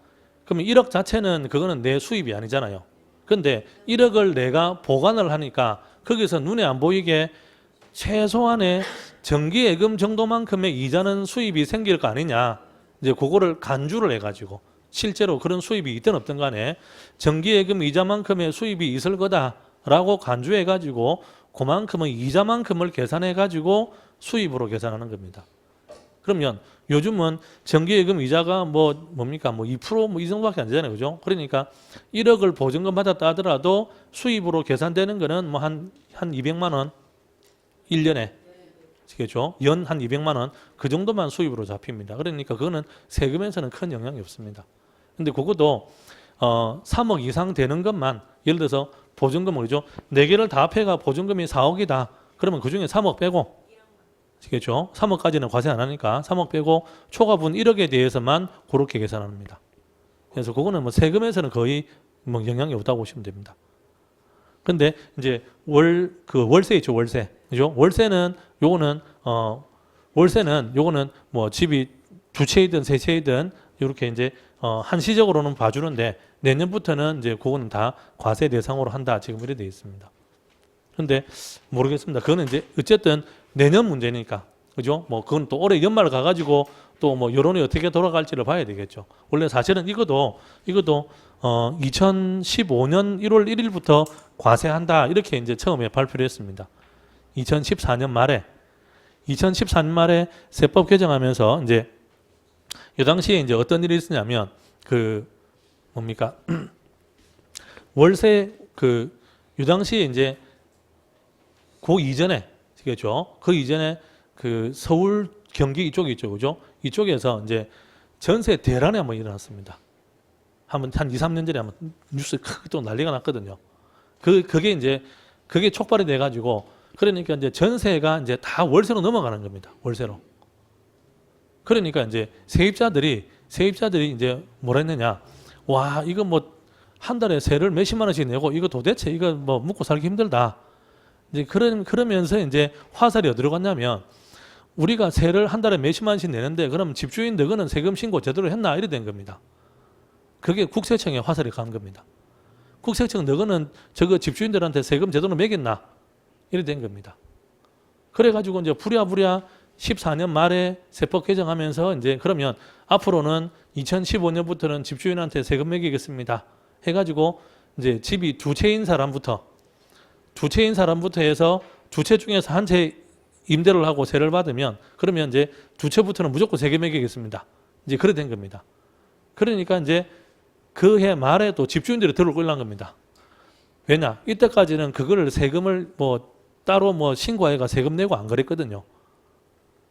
그러면 1억 자체는 그거는 내 수입이 아니잖아요. 근데 1억을 내가 보관을 하니까 거기서 눈에 안 보이게 최소한의 정기예금 정도만큼의 이자는 수입이 생길 거 아니냐. 이제 그거를 간주를 해가지고 실제로 그런 수입이 있든 없든 간에 정기예금 이자만큼의 수입이 있을 거다라고 간주해가지고 그만큼의 이자만큼을 계산해가지고 수입으로 계산하는 겁니다. 그러면 요즘은 정기예금 이자가 뭡니까? 2% 이 정도밖에 안 되잖아요. 그죠? 그러니까 1억을 보증금 받았다 하더라도 수입으로 계산되는 거는 한 200만 원 1년에 그렇죠? 연 한 200만 원 그 정도만 수입으로 잡힙니다. 그러니까 그거는 세금에서는 큰 영향이 없습니다. 근데 그것도 3억 이상 되는 것만 예를 들어서 보증금을 그죠? 4개를 다 합해가 보증금이 4억이다. 그러면 그중에 3억 빼고 그렇죠? 3억까지는 과세 안 하니까 3억 빼고 초과분 1억에 대해서만 그렇게 계산합니다. 그래서 그거는 세금에서는 거의 영향이 없다고 보시면 됩니다. 근데 이제 월세 있죠, 월세. 그죠? 월세는 요거는 집이 두 채이든 세 채이든 이렇게 이제 한시적으로는 봐주는데 내년부터는 이제 그거는 다 과세 대상으로 한다. 지금 이렇게 되어 있습니다. 근데 모르겠습니다. 그거는 이제 어쨌든 내년 문제니까. 그죠? 그건 또 올해 연말 가가지고 또 여론이 어떻게 돌아갈지를 봐야 되겠죠. 원래 사실은 이것도 2015년 1월 1일부터 과세한다. 이렇게 이제 처음에 발표를 했습니다. 2014년 말에 세법 개정하면서 이제 이 당시에 이제 어떤 일이 있었냐면 월세 이 당시에 이제 그 이전에 그죠? 그 이전에 서울 경기 이쪽이 있죠. 그죠? 이쪽에서 이제 전세 대란이 한번 일어났습니다. 한 2, 3년 전에 한번 뉴스 크게 또 난리가 났거든요. 그게 촉발이 돼 가지고 그러니까 이제 전세가 이제 다 월세로 넘어가는 겁니다. 월세로. 그러니까 이제 세입자들이 이제 뭐라 했느냐? 와, 이거 한 달에 세를 몇십만 원씩 내고 이거 도대체 이거 먹고 살기 힘들다. 이제 그러면서 이제 화살이 어디로 갔냐면 우리가 세를 한 달에 몇십만 원씩 내는데 그럼 집주인 너는 세금 신고 제대로 했나? 이래 된 겁니다. 그게 국세청에 화살이 간 겁니다. 국세청 너는 저거 집주인들한테 세금 제대로 매겼나? 이래 된 겁니다. 그래가지고 이제 부랴부랴 14년 말에 세법 개정하면서 이제 그러면 앞으로는 2015년부터는 집주인한테 세금 매기겠습니다. 해가지고 이제 집이 두 채인 사람부터 해서 두 채 중에서 한 채 임대를 하고 세를 받으면 그러면 이제 두 채부터는 무조건 세금 매기겠습니다. 이제 그래 된 겁니다. 그러니까 이제 그 해 말에 또 집주인들이 들을 끌란 겁니다. 왜냐? 이때까지는 그거를 세금을 따로 신고해가 세금 내고 안 그랬거든요.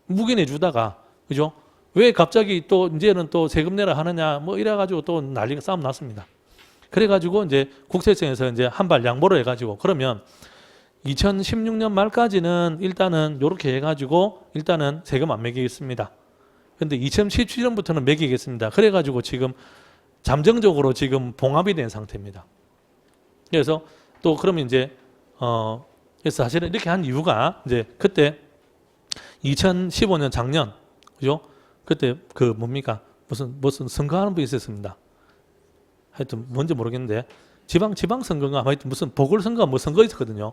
묵인해 주다가 그죠? 왜 갑자기 또 이제는 또 세금 내라 하느냐 이래가지고 또 난리가 싸움 났습니다. 그래가지고 이제 국세청에서 이제 한 발 양보를 해가지고 그러면 2016년 말까지는 일단은 이렇게 해가지고 일단은 세금 안 매기겠습니다. 근데 2017년부터는 매기겠습니다. 그래가지고 지금 잠정적으로 지금 봉합이 된 상태입니다. 그래서 또 그러면 이제 그래서 사실은 이렇게 한 이유가 이제 그때 2015년 작년 그죠? 그때 무슨 선거하는 분이 있었습니다. 하여튼 뭔지 모르겠는데 지방 선거가 하여튼 무슨 보궐선거 선거 있었거든요.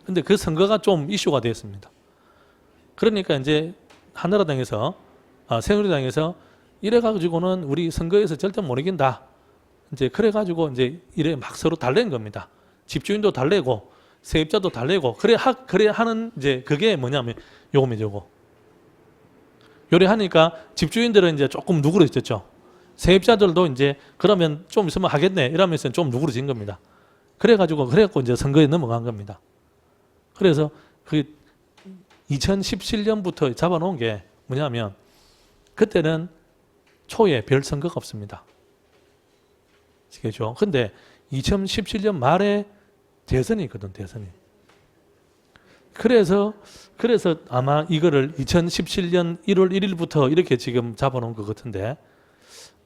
근데 그 선거가 좀 이슈가 되었습니다. 그러니까 이제 한나라당에서 새누리당에서 이래가지고는 우리 선거에서 절대 못 이긴다. 이제 그래가지고 이제 이래 막 서로 달랜 겁니다. 집주인도 달래고 세입자도 달래고 그래 하는 이제 그게 뭐냐면 요거. 요래 하니까 집주인들은 이제 조금 누그러졌죠. 세입자들도 이제 그러면 좀 있으면 하겠네 이러면서 좀 누그러진 겁니다. 그래갖고 이제 선거에 넘어간 겁니다. 그래서 그 2017년부터 잡아놓은 게 뭐냐면 그때는 초에 별 선거가 없습니다. 아시겠죠? 근데 2017년 말에 대선이 있거든, 대선이. 그래서 아마 이거를 2017년 1월 1일부터 이렇게 지금 잡아놓은 것 같은데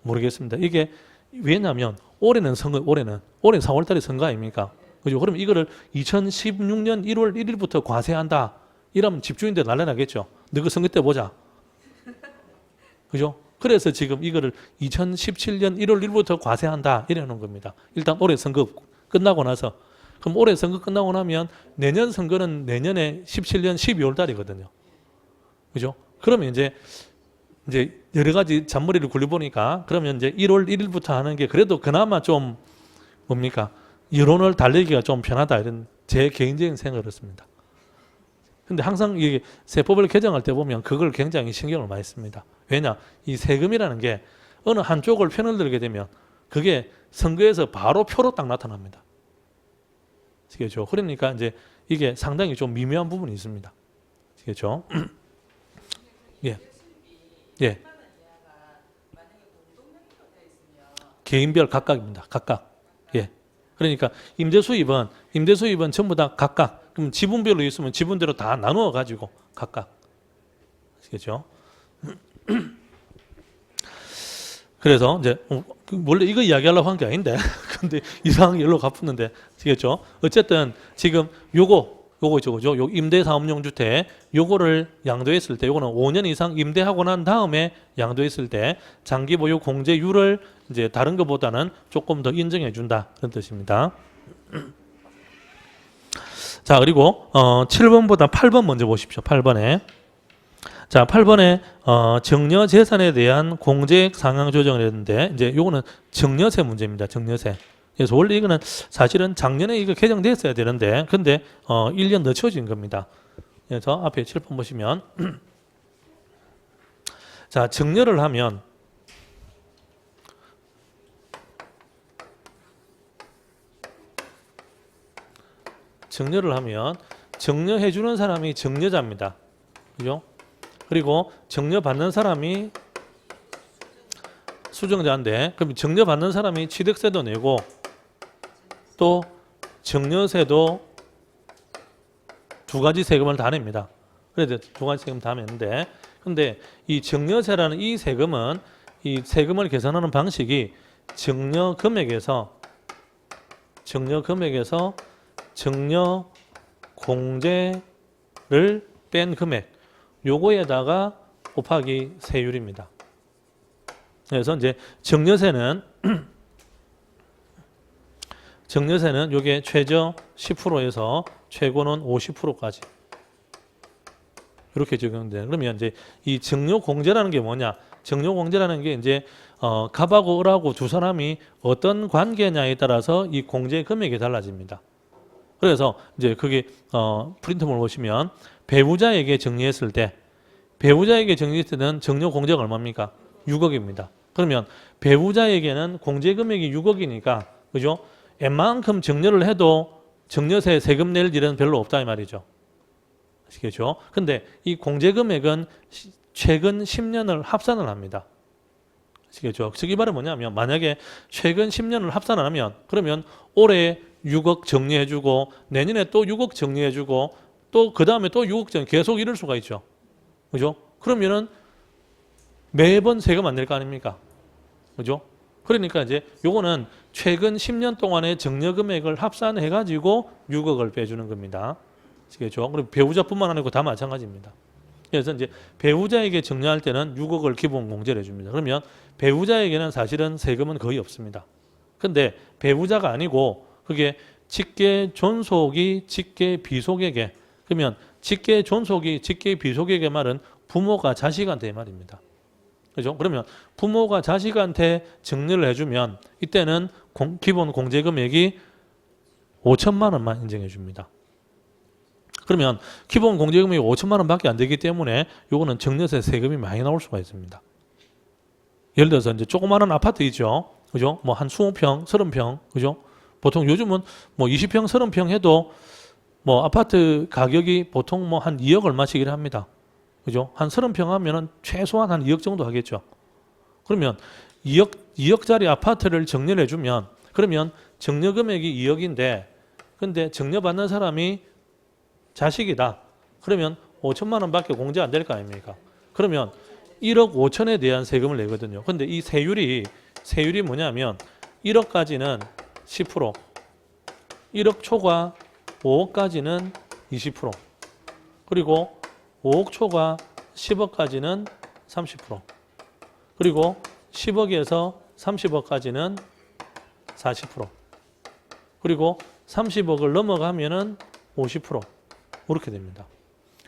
모르겠습니다. 이게 왜냐하면 올해는 4월달에 선거 아닙니까? 그죠? 그럼 이거를 2016년 1월 1일부터 과세한다. 이러면 집주인들 난리 나겠죠. 너그 선거 때 보자. 그죠? 그래서 지금 이거를 2017년 1월 1일부터 과세한다. 이래 놓은 겁니다. 일단 올해 선거 끝나고 나서. 그럼 올해 선거 끝나고 나면 내년 선거는 내년에 17년 12월 달이거든요. 그죠? 그러면 이제 이제 여러 가지 잔머리를 굴려보니까 그러면 이제 1월 1일부터 하는 게 그래도 그나마 좀 뭡니까? 여론을 달리기가 좀 편하다 이런 제 개인적인 생각을 했습니다. 근데 항상 이 세법을 개정할 때 보면 그걸 굉장히 신경을 많이 씁니다. 왜냐? 이 세금이라는 게 어느 한쪽을 편을 들게 되면 그게 선거에서 바로 표로 딱 나타납니다. 아시겠죠? 그러니까 이제 이게 상당히 좀 미묘한 부분이 있습니다. 아시겠죠? 예. 예. 개인별 각각입니다. 각각. 예. 그러니까 임대 수입은 전부 다 각각. 그럼 지분별로 있으면 지분대로 다 나누어 가지고 각각. 아시겠죠? 그래서 이제 원래 이거 이야기하려고 한 게 아닌데 근데 이상하게 연락 갚았는데 아시겠죠? 어쨌든 지금 요거 있죠, 그죠? 요 임대사업용 주택 요거를 양도했을 때 요거는 5년 이상 임대하고 난 다음에 양도했을 때 장기 보유 공제율을 이제 다른 것보다는 조금 더 인정해 준다 그런 뜻입니다. 자, 그리고 7번보다 8번 먼저 보십시오. 8번에. 자, 8번에 정려 재산에 대한 공제액 상향 조정을 했는데 이제 요거는 정려세 문제입니다. 정려세. 그래서 원래 이거는 사실은 작년에 이거 개정됐어야 되는데 근데 1년 늦춰진 겁니다. 그래서 앞에 7번 보시면 자, 정려를 하면 정려해 주는 사람이 정려자입니다. 그죠? 그리고 정려받는 사람이 수정자인데 그럼 정려받는 사람이 취득세도 내고 또 정려세도 두 가지 세금을 다 냅니다. 그래서 두 가지 세금 다 내는데 근데 이 정려세라는 이 세금은 이 세금을 계산하는 방식이 정려 금액에서 정려 공제를 뺀 금액 요거에다가 곱하기 세율입니다. 그래서 이제 정려세는 요게 최저 10%에서 최고는 50%까지 이렇게 적용돼. 그러면 이제 이 정려 공제라는 게 뭐냐? 정려 공제라는 게 이제 갑하고 을하고 두 사람이 어떤 관계냐에 따라서 이 공제 금액이 달라집니다. 그래서 이제 그게 프린트물 보시면 배우자에게 정리했을 때는 정려 공제가 얼마입니까? 6억입니다. 그러면 배우자에게는 공제 금액이 6억이니까 그죠? 웬만큼 정려를 해도 정려세 세금 낼 일은 별로 없다 이 말이죠. 아시겠죠? 근데 이 공제 금액은 최근 10년을 합산을 합니다. 아시겠죠? 즉 이 말은 뭐냐면 만약에 최근 10년을 합산을 하면 그러면 올해 6억 정리해주고 내년에 또 6억 정리해주고 또 그 다음에 또 6억 정리 계속 이럴 수가 있죠. 그죠? 그러면은 매번 세금 안 낼 거 아닙니까? 그죠? 그러니까 이제 요거는 최근 10년 동안의 정려 금액을 합산해 가지고 6억을 빼주는 겁니다. 아시겠죠? 그리고 배우자뿐만 아니고 다 마찬가지입니다. 그래서 이제 배우자에게 정려할 때는 6억을 기본 공제를 해줍니다. 그러면 배우자에게는 사실은 세금은 거의 없습니다. 근데 배우자가 아니고 그게 직계 존속이 직계 비속에게 그러면 직계 존속이 직계 비속에게 말은 부모가 자식한테 말입니다. 그죠? 그러면 부모가 자식한테 정려를 해주면 이때는 기본 공제 금액이 5천만 원만 인정해 줍니다. 그러면 기본 공제 금액이 5천만 원밖에 안 되기 때문에 요거는 정려세 세금이 많이 나올 수가 있습니다. 예를 들어서 이제 조그마한 아파트 있죠. 그죠? 뭐 한 20평, 30평. 그죠? 보통 요즘은 뭐 20평, 30평 해도 뭐 아파트 가격이 보통 뭐 한 2억 얼마씩이라 합니다. 그죠? 한 30평 하면은 최소한 한 2억 정도 하겠죠. 그러면 2억짜리 아파트를 정려를 해주면 그러면 정려 금액이 2억인데 근데 정려받는 사람이 자식이다. 그러면 5천만 원밖에 공제 안 될 거 아닙니까? 그러면 1억 5천에 대한 세금을 내거든요. 근데 이 세율이 뭐냐면 1억까지는 10%, 1억 초과 5억까지는 20%, 그리고 5억 초과 10억까지는 30%, 그리고 10억에서 30억까지는 40%, 그리고 30억을 넘어가면은 50% 이렇게 됩니다.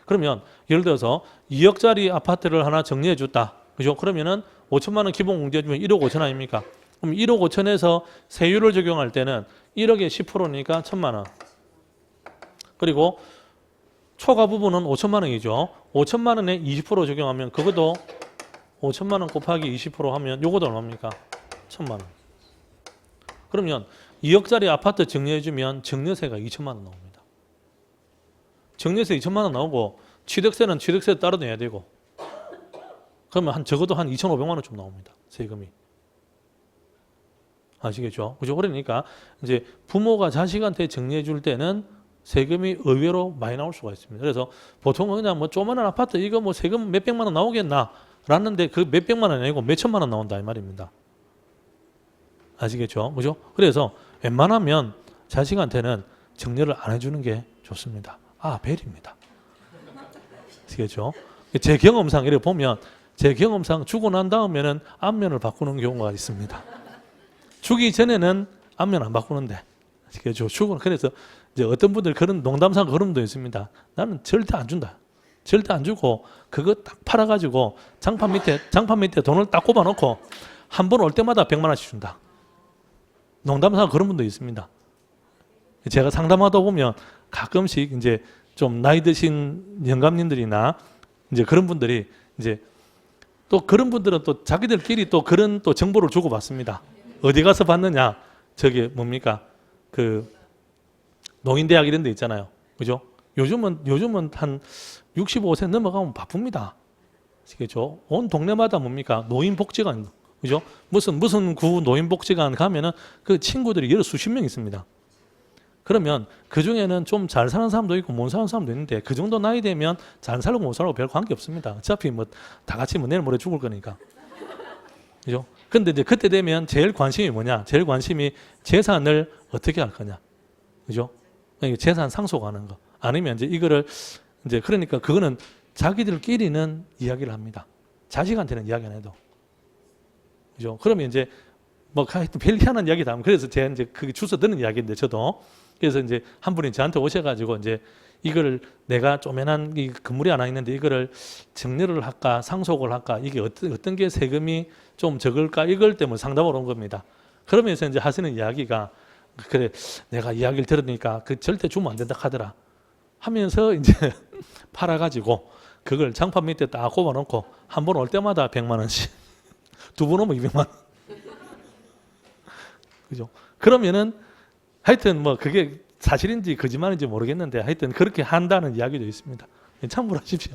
그러면 예를 들어서 2억짜리 아파트를 하나 정리해 줬다. 그죠? 그러면은 5천만 원 기본 공제 주면 1억 5천 아닙니까? 그럼 1억 5천에서 세율을 적용할 때는 1억에 10%니까 1천만 원. 그리고 초과 부분은 5천만 원이죠. 5천만 원에 20% 적용하면 그것도 5천만 원 곱하기 20% 하면 요것도 얼마입니까? 1천만 원. 그러면 2억짜리 아파트 정리해주면 증여세가 2천만 원 나옵니다. 증여세 2천만 원 나오고 취득세는 취득세 따로 내야 되고 그러면 적어도 한 2,500만 원 좀 나옵니다. 세금이. 아시겠죠? 그죠? 그러니까 이제 부모가 자식한테 정리해 줄 때는 세금이 의외로 많이 나올 수가 있습니다. 그래서 보통은 그냥 뭐 조그만한 아파트 이거 뭐 세금 몇백만 원 나오겠나? 라는데 그 몇백만 원이 아니고 몇천만 원 나온다 이 말입니다. 아시겠죠? 그죠? 그래서 웬만하면 자식한테는 정리를 안 해주는 게 좋습니다. 아, 벨입니다. 아시겠죠? 제 경험상 이렇게 보면 제 경험상 주고 난 다음에는 앞면을 바꾸는 경우가 있습니다. 주기 전에는 앞면 안 바꾸는데 아시겠죠? 주고 그래서 이제 어떤 분들 그런 농담상 그런 분도 있습니다. 나는 절대 안 준다. 절대 안 주고 그거 딱 팔아가지고 장판 밑에 돈을 딱 꼽아놓고 한 번 올 때마다 100만 원씩 준다. 농담상 그런 분도 있습니다. 제가 상담하다 보면 가끔씩 이제 좀 나이 드신 영감님들이나 이제 그런 분들이 이제 또 그런 분들은 또 자기들끼리 또 그런 또 정보를 주고 받습니다. 어디 가서 받느냐? 저기 뭡니까? 그 노인대학 이런 데 있잖아요. 그죠? 요즘은 한 65세 넘어가면 바쁩니다. 아시겠죠? 온 동네마다 뭡니까? 노인복지관. 그죠? 무슨 구 노인복지관 가면은 그 친구들이 여러 수십 명 있습니다. 그러면 그 중에는 좀 잘 사는 사람도 있고 못 사는 사람도 있는데 그 정도 나이 되면 잘 살고 못 살고 별 관계 없습니다. 어차피 뭐 다 같이 뭐 내일 모레 죽을 거니까. 그죠? 근데 이제 그때 되면 제일 관심이 뭐냐? 제일 관심이 재산을 어떻게 할 거냐. 그죠? 재산 상속하는 거. 아니면 이제 이거를 이제 그러니까 그거는 자기들끼리는 이야기를 합니다. 자식한테는 이야기 안 해도. 그죠? 그러면 이제 뭐 하여튼 별 희한한 이야기다 하면 그래서 제가 이제 그게 주워 듣는 이야기인데 저도 그래서 이제 한 분이 저한테 오셔가지고 이제 이거를 내가 쪼매난 이 건물이 하나 있는데 이거를 정리를 할까 상속을 할까 이게 어떤 게 세금이 좀 적을까 이걸 때문에 상담을 온 겁니다. 그러면서 이제 하시는 이야기가 그래 내가 이야기를 들으니까 그 절대 주면 안 된다 하더라 하면서 이제 팔아가지고 그걸 장판 밑에 딱 꼽아놓고 한 번 올 때마다 100만 원씩 두 번 오면 200만 원. 그죠? 그러면은 하여튼 뭐 그게 사실인지 거짓말인지 모르겠는데 하여튼 그렇게 한다는 이야기도 있습니다. 참고하십시오.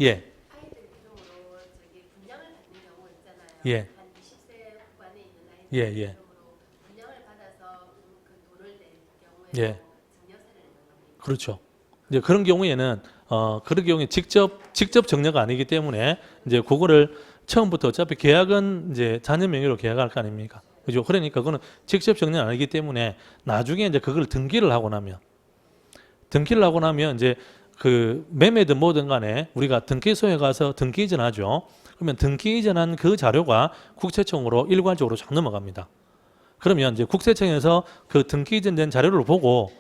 예. 아이들 기준으로 저기 분양을 받는 경우 있잖아요. 예. 한 20세 후반에 있는 아이들 예, 예. 기준으로 분양을 받아서 그 돈을 낼 경우에 예. 증여세를 내는 겁니다. 그렇죠. 이제 그런 경우에는 그런 경우에 직접 정려가 아니기 때문에 이제 그거를 처음부터 어차피 계약은 이제 자녀 명의로 계약할 거 아닙니까? 그죠? 그러니까 그거는 직접 정리 아니기 때문에 나중에 이제 그걸 등기를 하고 나면 이제 그 매매든 뭐든 간에 우리가 등기소에 가서 등기 이전하죠. 그러면 등기 이전한 그 자료가 국세청으로 일괄적으로 쫙 넘어갑니다. 그러면 이제 국세청에서 그 등기 이전된 자료를 보고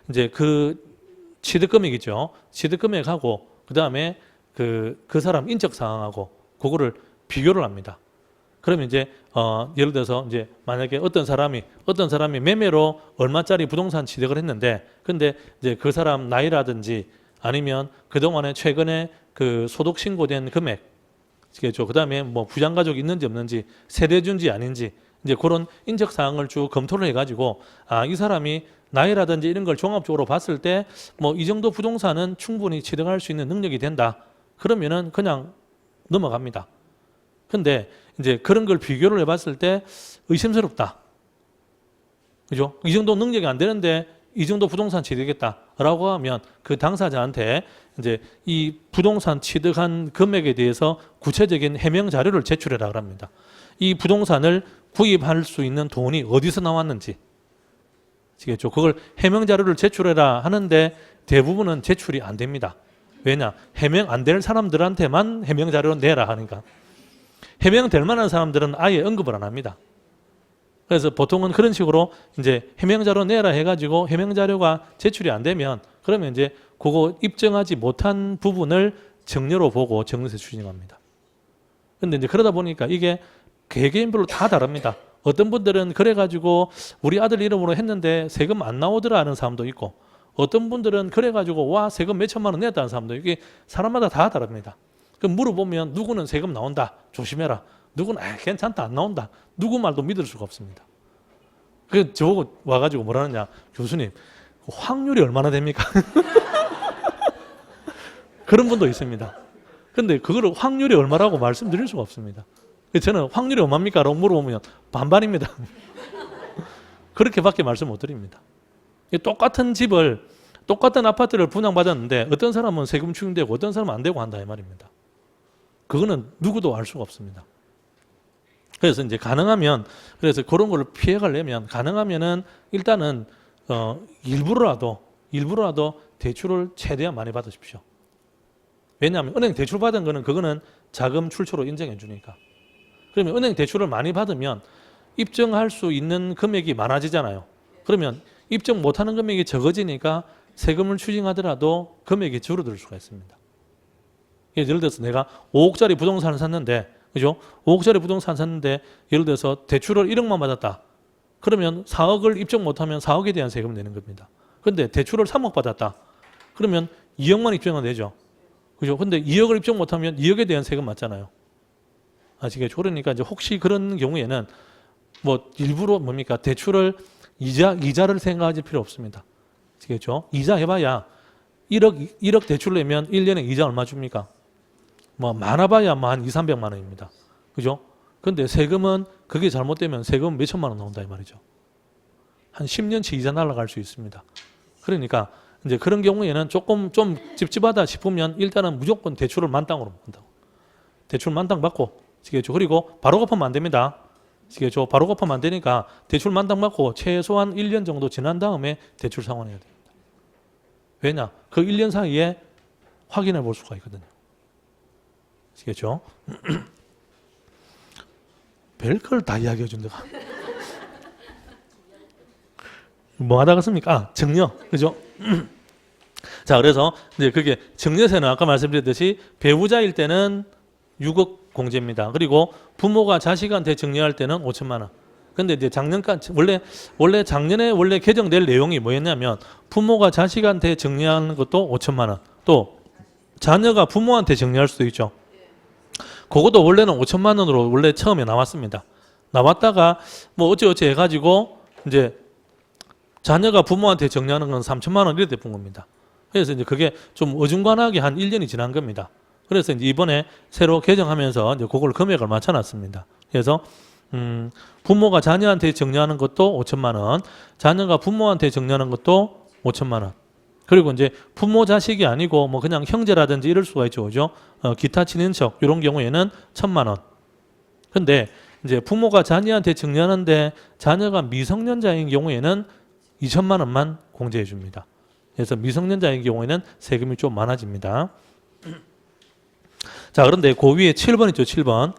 이제 그 취득금액이죠. 취득금액하고 그다음에 그 사람 인적 사항하고 그거를 비교를 합니다. 그러면 이제 예를 들어서 이제 만약에 어떤 사람이 매매로 얼마짜리 부동산 취득을 했는데 근데 이제 그 사람 나이라든지 아니면 그동안에 최근에 그 소득 신고된 금액 그다음에 뭐 부양 가족이 있는지 없는지 세대주인지 아닌지 이제 그런 인적 사항을 쭉 검토를 해 가지고 이 사람이 나이라든지 이런 걸 종합적으로 봤을 때 뭐 이 정도 부동산은 충분히 취득할 수 있는 능력이 된다. 그러면은 그냥 넘어갑니다. 근데 이제 그런 걸 비교를 해봤을 때 의심스럽다. 그죠? 이 정도 능력이 안 되는데 이 정도 부동산 취득했다라고 하면 그 당사자한테 이제 이 부동산 취득한 금액에 대해서 구체적인 해명 자료를 제출해라 합니다. 이 부동산을 구입할 수 있는 돈이 어디서 나왔는지. 아시겠죠? 그걸 해명 자료를 제출해라 하는데 대부분은 제출이 안 됩니다. 왜냐? 해명 안 될 사람들한테만 해명 자료를 내라 하니까. 해명될 만한 사람들은 아예 언급을 안 합니다. 그래서 보통은 그런 식으로 이제 해명자료 내라 해가지고 해명자료가 제출이 안 되면 그러면 이제 그거 입증하지 못한 부분을 정려로 보고 정려세 추징합니다. 근데 이제 그러다 보니까 이게 개개인별로 다 다릅니다. 어떤 분들은 그래가지고 우리 아들 이름으로 했는데 세금 안 나오더라 하는 사람도 있고, 어떤 분들은 그래가지고 와 세금 몇 천만 원 냈다는 사람도, 이게 사람마다 다 다릅니다. 그럼 물어보면 누구는 세금 나온다 조심해라, 누구는 괜찮다 안 나온다, 누구 말도 믿을 수가 없습니다. 그 저보고 와가지고 뭐라느냐, 교수님 확률이 얼마나 됩니까? 그런 분도 있습니다. 근데 그거를 확률이 얼마라고 말씀드릴 수가 없습니다. 저는 확률이 얼마입니까? 라고 물어보면 반반입니다. 그렇게밖에 말씀 못 드립니다. 똑같은 집을, 똑같은 아파트를 분양받았는데 어떤 사람은 세금 추징되고 어떤 사람은 안 되고 한다 이 말입니다. 그거는 누구도 알 수가 없습니다. 그래서 이제 가능하면, 그래서 그런 걸 피해가려면 가능하면은 일단은 일부러라도 대출을 최대한 많이 받으십시오. 왜냐하면 은행 대출 받은 거는 그거는 자금 출처로 인정해 주니까. 그러면 은행 대출을 많이 받으면 입증할 수 있는 금액이 많아지잖아요. 그러면 입증 못하는 금액이 적어지니까 세금을 추징하더라도 금액이 줄어들 수가 있습니다. 예를 들어서 내가 5억짜리 부동산을 샀는데, 그죠? 5억짜리 부동산 샀는데 예를 들어서 대출을 1억만 받았다. 그러면 4억을 입증 못하면 4억에 대한 세금을 내는 겁니다. 그런데 대출을 3억 받았다. 그러면 2억만 입증은 되죠. 그죠? 근데 2억을 입증 못하면 2억에 대한 세금 맞잖아요. 아시겠죠? 그러니까 이제 혹시 그런 경우에는 뭐 일부러 뭡니까? 대출을 이자를 생각하실 필요 없습니다. 아시겠죠? 이자 해봐야 1억 대출 내면 1년에 이자 얼마 줍니까? 뭐 많아봐야 뭐 한 2, 300만 원입니다. 그죠? 근데 세금은 그게 잘못되면 세금 몇 천만 원 나온다 이 말이죠. 한 10년치 이자 날아갈 수 있습니다. 그러니까 이제 그런 경우에는 조금 좀 찝찝하다 싶으면 일단은 무조건 대출을 만땅으로 받는다고. 대출 만땅 받고, 아시겠죠? 그리고 바로 갚으면 안 됩니다. 아시겠죠? 바로 갚으면 안 되니까 대출 만땅 받고 최소한 1년 정도 지난 다음에 대출 상환해야 됩니다. 왜냐? 그 1년 사이에 확인해 볼 수가 있거든요. 아시겠죠? 별걸 다 이야기해 준다. 뭐 하다 갔습니까? 정려. 그죠? 자, 그래서 이제 그게 정려세는 아까 말씀드렸듯이 배우자일 때는 6억 공제입니다. 그리고 부모가 자식한테 정려할 때는 5천만 원. 근데 이제 작년까지 원래 작년에 원래 개정될 내용이 뭐였냐면 부모가 자식한테 정려하는 것도 5천만 원. 또 자녀가 부모한테 정려할 수도 있죠. 그것도 원래는 5천만 원으로 원래 처음에 나왔습니다. 나왔다가 뭐 어찌어찌 해가지고 이제 자녀가 부모한테 정리하는 건 3천만 원 이렇게 본 겁니다. 그래서 이제 그게 좀 어중간하게 한 1년이 지난 겁니다. 그래서 이제 이번에 새로 개정하면서 이제 그걸 금액을 맞춰놨습니다. 그래서 부모가 자녀한테 정리하는 것도 5천만 원, 자녀가 부모한테 정리하는 것도 5천만 원. 그리고 이제 부모 자식이 아니고 뭐 그냥 형제라든지 이럴 수가 있죠, 그죠? 기타 친인척 이런 경우에는 1,000만 원. 근데 이제 부모가 자녀한테 정리하는데 자녀가 미성년자인 경우에는 2천만 원만 공제해 줍니다. 그래서 미성년자인 경우에는 세금이 좀 많아집니다. 자, 그런데 그 위에 7번 있죠, 7번.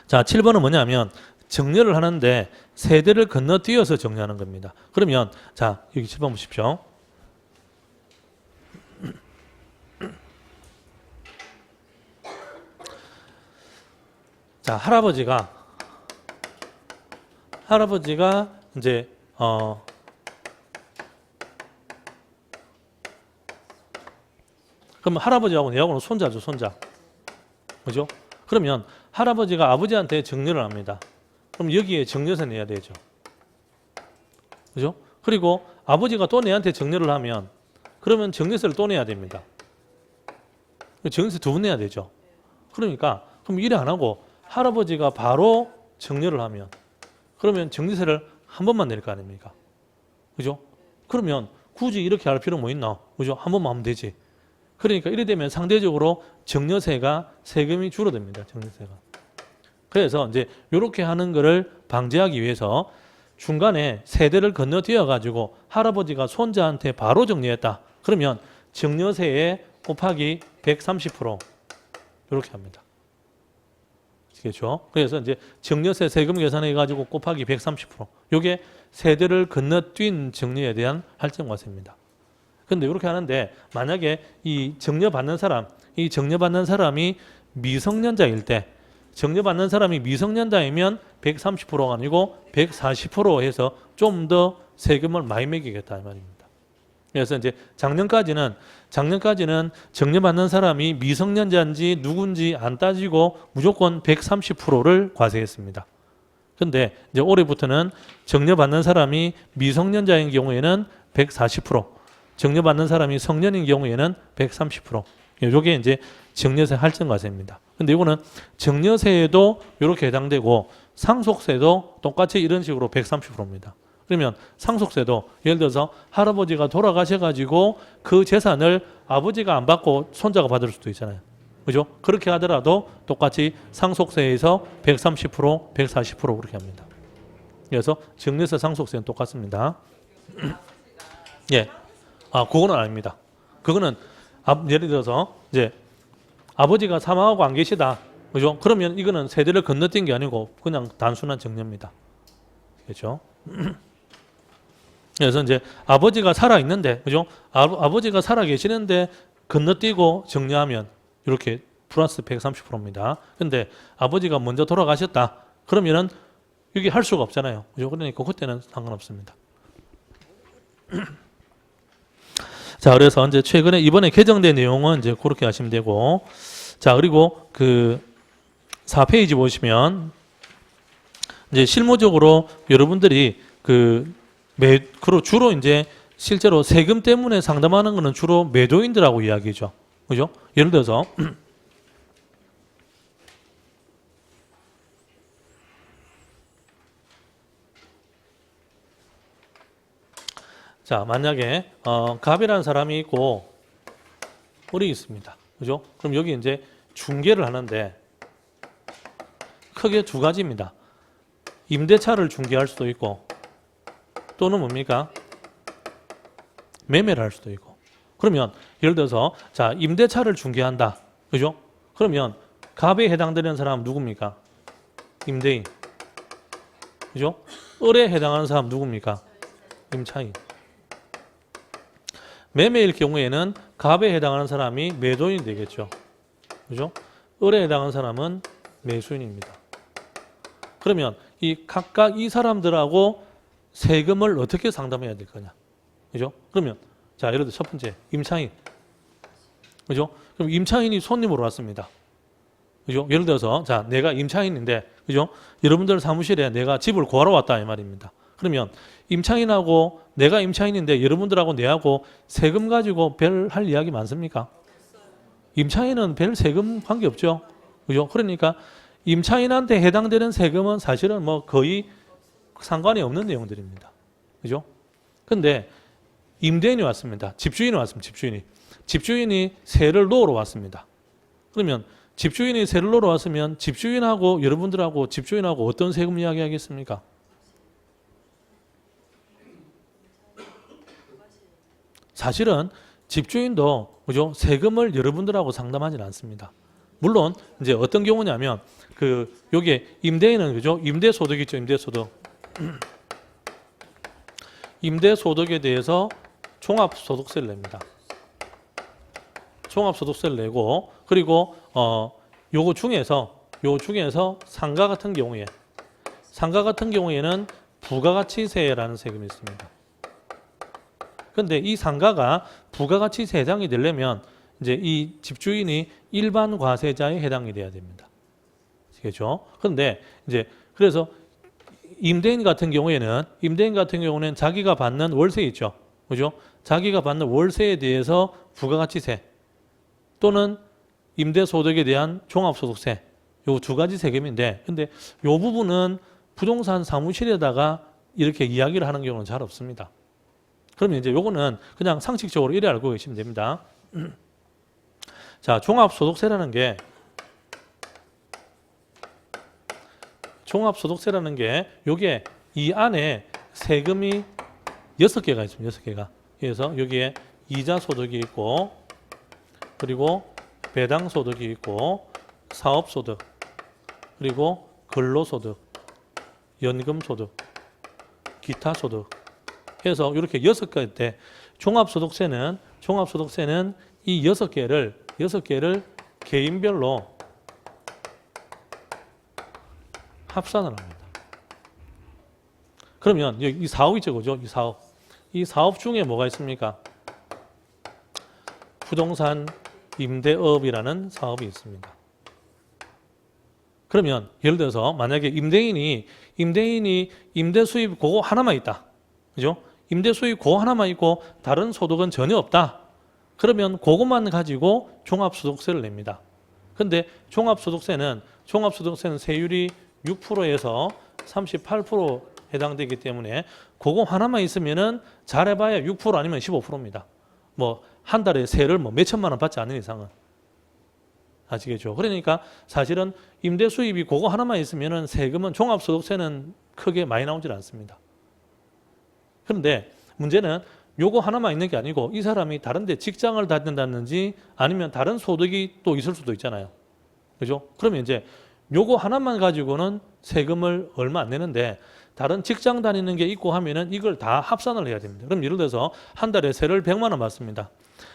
자, 7번은 뭐냐면 정려를 하는데 세대를 건너뛰어서 정려하는 겁니다. 그러면 자, 여기 7번 보십시오. 자, 할아버지가 이제 그럼 할아버지하고 내하고는 손자죠, 손자. 그죠? 그러면 할아버지가 아버지한테 정려를 합니다. 그럼 여기에 정려세 내야 되죠. 그죠? 그리고 아버지가 또 내한테 정려를 하면 그러면 정려세를 또 내야 됩니다. 정려세 2번 내야 되죠. 그러니까 그럼 이래 안 하고 할아버지가 바로 정려를 하면 그러면 정려세를 한 번만 낼 거 아닙니까? 그죠? 그러면 굳이 이렇게 할 필요 뭐 있나? 그죠? 한 번만 하면 되지. 그러니까 이래 되면 상대적으로 정려세가 세금이 줄어듭니다. 정려세가. 그래서 이제 이렇게 하는 거를 방지하기 위해서 중간에 세대를 건너뛰어 가지고 할아버지가 손자한테 바로 정리했다. 그러면 정려세에 곱하기 130% 이렇게 합니다. 아시겠죠? 그래서 이제 정려세 세금 계산해 가지고 곱하기 130%. 이게 세대를 건너뛴 정리에 대한 할증과세입니다. 근데 이렇게 하는데 만약에 이 정려받는 사람, 이 정려받는 사람이 미성년자일 때, 정려받는 사람이 미성년자이면 130%가 아니고 140% 해서 좀 더 세금을 많이 매기겠다 이 말입니다. 그래서 이제 작년까지는 정려받는 사람이 미성년자인지 누군지 안 따지고 무조건 130%를 과세했습니다. 근데 이제 올해부터는 정려받는 사람이 미성년자인 경우에는 140%, 정려받는 사람이 성년인 경우에는 130%. 요게 이제 정려세 할증과세입니다. 근데 이거는 정려세에도 이렇게 해당되고 상속세도 똑같이 이런 식으로 130%입니다. 그러면 상속세도 예를 들어서 할아버지가 돌아가셔가지고 그 재산을 아버지가 안 받고 손자가 받을 수도 있잖아요. 그죠? 그렇게 하더라도 똑같이 상속세에서 130%, 140% 그렇게 합니다. 그래서 정려세 상속세는 똑같습니다. 예. 아, 그거는 아닙니다. 그거는 예를 들어서 이제 아버지가 사망하고 안 계시다. 그죠? 그러면 이거는 세대를 건너뛴 게 아니고 그냥 단순한 정려입니다. 그렇죠? 그래서 이제 아버지가 살아 있는데, 그죠? 아버지가 살아 계시는데 건너뛰고 정려하면 이렇게 플러스 130%입니다. 근데 아버지가 먼저 돌아가셨다. 그러면은 이게 할 수가 없잖아요. 그죠? 그러니까 그때는 상관없습니다. 자, 그래서 이제 최근에 이번에 개정된 내용은 이제 그렇게 하시면 되고, 자, 그리고 그 4페이지 보시면 이제 실무적으로 여러분들이 그로 주로 이제 실제로 세금 때문에 상담하는 거는 주로 매도인들하고 이야기죠. 그죠? 예를 들어서 자, 만약에 갑이라는 사람이 있고 을이 있습니다. 그죠? 그럼 여기 이제 중개를 하는데 크게 두 가지입니다. 임대차를 중개할 수도 있고 또는 뭡니까? 매매를 할 수도 있고. 그러면 예를 들어서 자, 임대차를 중개한다. 그죠? 그러면 갑에 해당되는 사람은 누굽니까? 임대인. 그죠? 을에 해당하는 사람 누굽니까? 임차인. 매매일 경우에는 갑에 해당하는 사람이 매도인이 되겠죠. 그죠? 을에 해당하는 사람은 매수인입니다. 그러면 각각 이 사람들하고 세금을 어떻게 상담해야 될 거냐? 그죠? 그러면 자, 예를 들어 첫 번째 임차인. 그죠? 그럼 임차인이 손님으로 왔습니다. 그죠? 예를 들어서 자, 내가 임차인인데 그죠? 여러분들 사무실에 내가 집을 구하러 왔다 이 말입니다. 그러면 임차인하고 내가 임차인인데 여러분들하고 내하고 세금 가지고 별 할 이야기 많습니까? 임차인은 별 세금 관계 없죠. 그죠? 그러니까 임차인한테 해당되는 세금은 사실은 뭐 거의 상관이 없는 내용들입니다. 그죠? 근데 임대인이 왔습니다. 집주인이 왔습니다. 집주인이 세를 놓으러 왔습니다. 그러면 집주인이 세를 놓으러 왔으면 집주인하고 여러분들하고 집주인하고 어떤 세금 이야기 하겠습니까? 사실은 집주인도 그죠? 세금을 여러분들하고 상담하지는 않습니다. 물론 이제 어떤 경우냐면 요게 임대인은 그죠? 임대소득 있죠, 임대소득. 임대소득에 대해서 종합소득세를 냅니다. 종합소득세를 내고 그리고 요거 중에서 상가 같은 경우에는 부가가치세라는 세금이 있습니다. 근데 이 상가가 부가가치세 해당이 되려면 이제 이 집주인이 일반 과세자에 해당이 돼야 됩니다. 그렇죠? 그런데 이제 그래서 임대인 같은 경우에는 자기가 받는 월세 있죠. 그죠? 자기가 받는 월세에 대해서 부가가치세 또는 임대소득에 대한 종합소득세 요 두 가지 세금인데 근데 요 부분은 부동산 사무실에다가 이렇게 이야기를 하는 경우는 잘 없습니다. 그러면 이제 요거는 그냥 상식적으로 이래 알고 계시면 됩니다. 자, 종합소득세라는 게 요게 이 안에 세금이 6개가 있습니다. 6개가. 그래서 여기에 이자소득이 있고 그리고 배당소득이 있고 사업소득 그리고 근로소득 연금소득 기타소득 해서 이렇게 6가지인데 종합소득세는 이 6개를 개인별로 합산을 합니다. 그러면 이 사업이 저거죠. 이 사업 중에 뭐가 있습니까? 부동산 임대업이라는 사업이 있습니다. 그러면 예를 들어서 만약에 임대인이 임대 수입 그거 하나만 있다. 그죠? 임대 수입 그거 하나만 있고 다른 소득은 전혀 없다. 그러면 그것만 가지고 종합소득세를 냅니다. 근데 종합소득세는 세율이 6%에서 38% 해당되기 때문에 그거 하나만 있으면은 잘해봐야 6% 아니면 15%입니다. 뭐 한 달에 세를 뭐 몇천만 원 받지 않는 이상은. 아시겠죠? 그러니까 사실은 임대 수입이 그거 하나만 있으면은 세금은 종합소득세는 크게 많이 나오질 않습니다. 그런데 문제는 요거 하나만 있는 게 아니고 이 사람이 다른 데 직장을 다닌다든지 아니면 다른 소득이 또 있을 수도 있잖아요. 그죠? 그러면 이제 요거 하나만 가지고는 세금을 얼마 안 내는데 다른 직장 다니는 게 있고 하면은 이걸 다 합산을 해야 됩니다. 그럼 예를 들어서 한 달에 세를 100만 원 받습니다.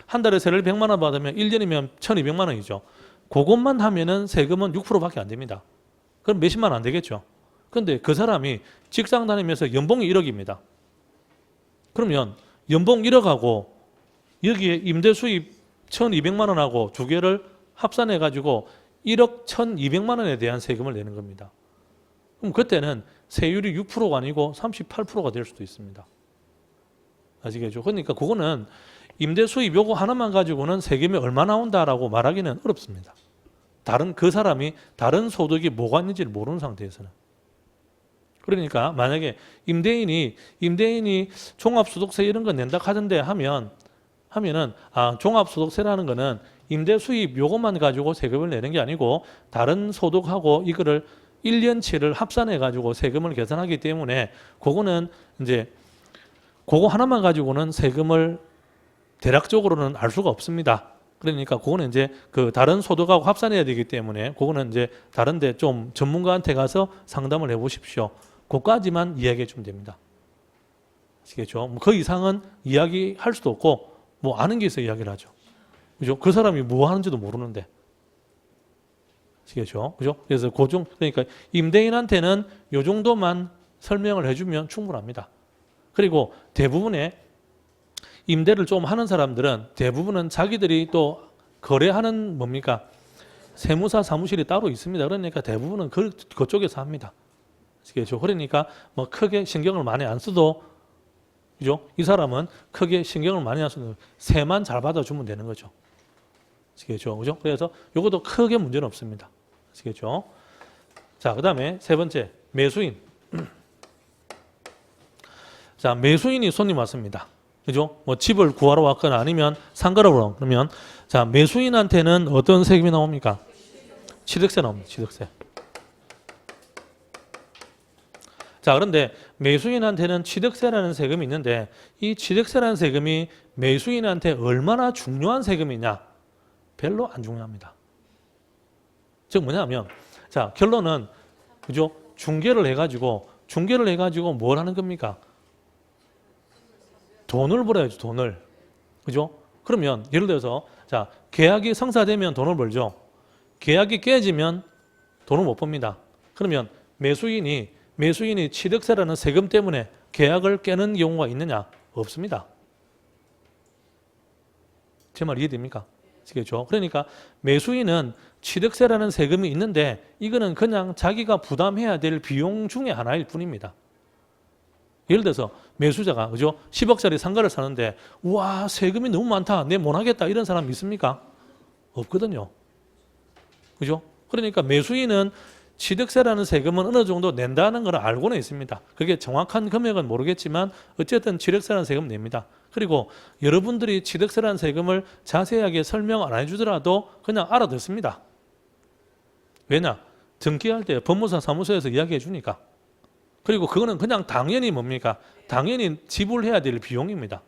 한 달에 세를 100만 원 받으면 1년이면 1,200만 원이죠. 그것만 하면은 세금은 6%밖에 안 됩니다. 그럼 몇십만 원 안 되겠죠. 그런데 그 사람이 직장 다니면서 연봉이 1억입니다. 그러면 연봉 1억하고 여기에 임대 수입 1,200만 원하고 두 개를 합산해 가지고 1억 1,200만 원에 대한 세금을 내는 겁니다. 그럼 그때는 세율이 6%가 아니고 38%가 될 수도 있습니다. 아시겠죠? 그러니까 그거는 임대 수입 요거 하나만 가지고는 세금이 얼마 나온다라고 말하기는 어렵습니다. 그 사람이 다른 소득이 뭐가 있는지를 모르는 상태에서는. 그러니까 만약에 임대인이 종합소득세 이런 거 낸다 하던데 하면은 종합소득세라는 거는 임대 수입 요것만 가지고 세금을 내는 게 아니고 다른 소득하고 이거를 1년치를 합산해 가지고 세금을 계산하기 때문에 그거는 이제 그거 하나만 가지고는 세금을 대략적으로는 알 수가 없습니다. 그러니까 그거는 이제 그 다른 소득하고 합산해야 되기 때문에 그거는 이제 다른데 좀 전문가한테 가서 상담을 해보십시오. 그까지만 이야기해 주면 됩니다. 아시겠죠? 그 이상은 이야기할 수도 없고 뭐 아는 게 있어야 이야기를 하죠. 그죠? 그 사람이 뭐 하는지도 모르는데. 아시겠죠? 그죠? 그래서 그러니까 임대인한테는 요 정도만 설명을 해주면 충분합니다. 그리고 대부분의 임대를 좀 하는 사람들은 대부분은 자기들이 또 거래하는 뭡니까? 세무사 사무실이 따로 있습니다. 그러니까 대부분은 그쪽에서 합니다. 아시겠죠? 그러니까 뭐 크게 신경을 많이 안 써도 그죠? 이 사람은 크게 신경을 많이 안 써도 세만 잘 받아주면 되는 거죠. 아시겠죠? 그죠? 그래서 이것도 크게 문제는 없습니다. 아시겠죠? 자, 그 다음에 세 번째, 매수인. 자, 매수인이 손님 왔습니다. 그죠? 뭐 집을 구하러 왔거나 아니면 상가로 오러 그러면 자, 매수인한테는 어떤 세금이 나옵니까? 취득세 나옵니다. 취득세. 자, 그런데 매수인한테는 취득세라는 세금이 있는데 이 취득세라는 세금이 매수인한테 얼마나 중요한 세금이냐? 별로 안 중요합니다. 즉 뭐냐면 자, 결론은 그죠? 중개를 해가지고 뭘 하는 겁니까? 돈을 벌어야죠. 돈을. 그죠? 그러면 예를 들어서 자, 계약이 성사되면 돈을 벌죠. 계약이 깨지면 돈을 못 법니다. 그러면 매수인이 취득세라는 세금 때문에 계약을 깨는 경우가 있느냐? 없습니다. 제 말 이해됩니까? 아시겠죠? 그러니까 매수인은 취득세라는 세금이 있는데 이거는 그냥 자기가 부담해야 될 비용 중에 하나일 뿐입니다. 예를 들어서 매수자가 그죠? 10억짜리 상가를 사는데 와 세금이 너무 많다. 내 못하겠다. 이런 사람 있습니까? 없거든요. 그죠? 그러니까 매수인은 취득세라는 세금은 어느 정도 낸다는 걸 알고는 있습니다. 그게 정확한 금액은 모르겠지만 어쨌든 취득세라는 세금 냅니다. 그리고 여러분들이 취득세라는 세금을 자세하게 설명 안 해주더라도 그냥 알아듣습니다. 왜냐? 등기할 때 법무사 사무소에서 이야기해 주니까. 그리고 그거는 그냥 당연히 뭡니까? 당연히 지불해야 될 비용입니다.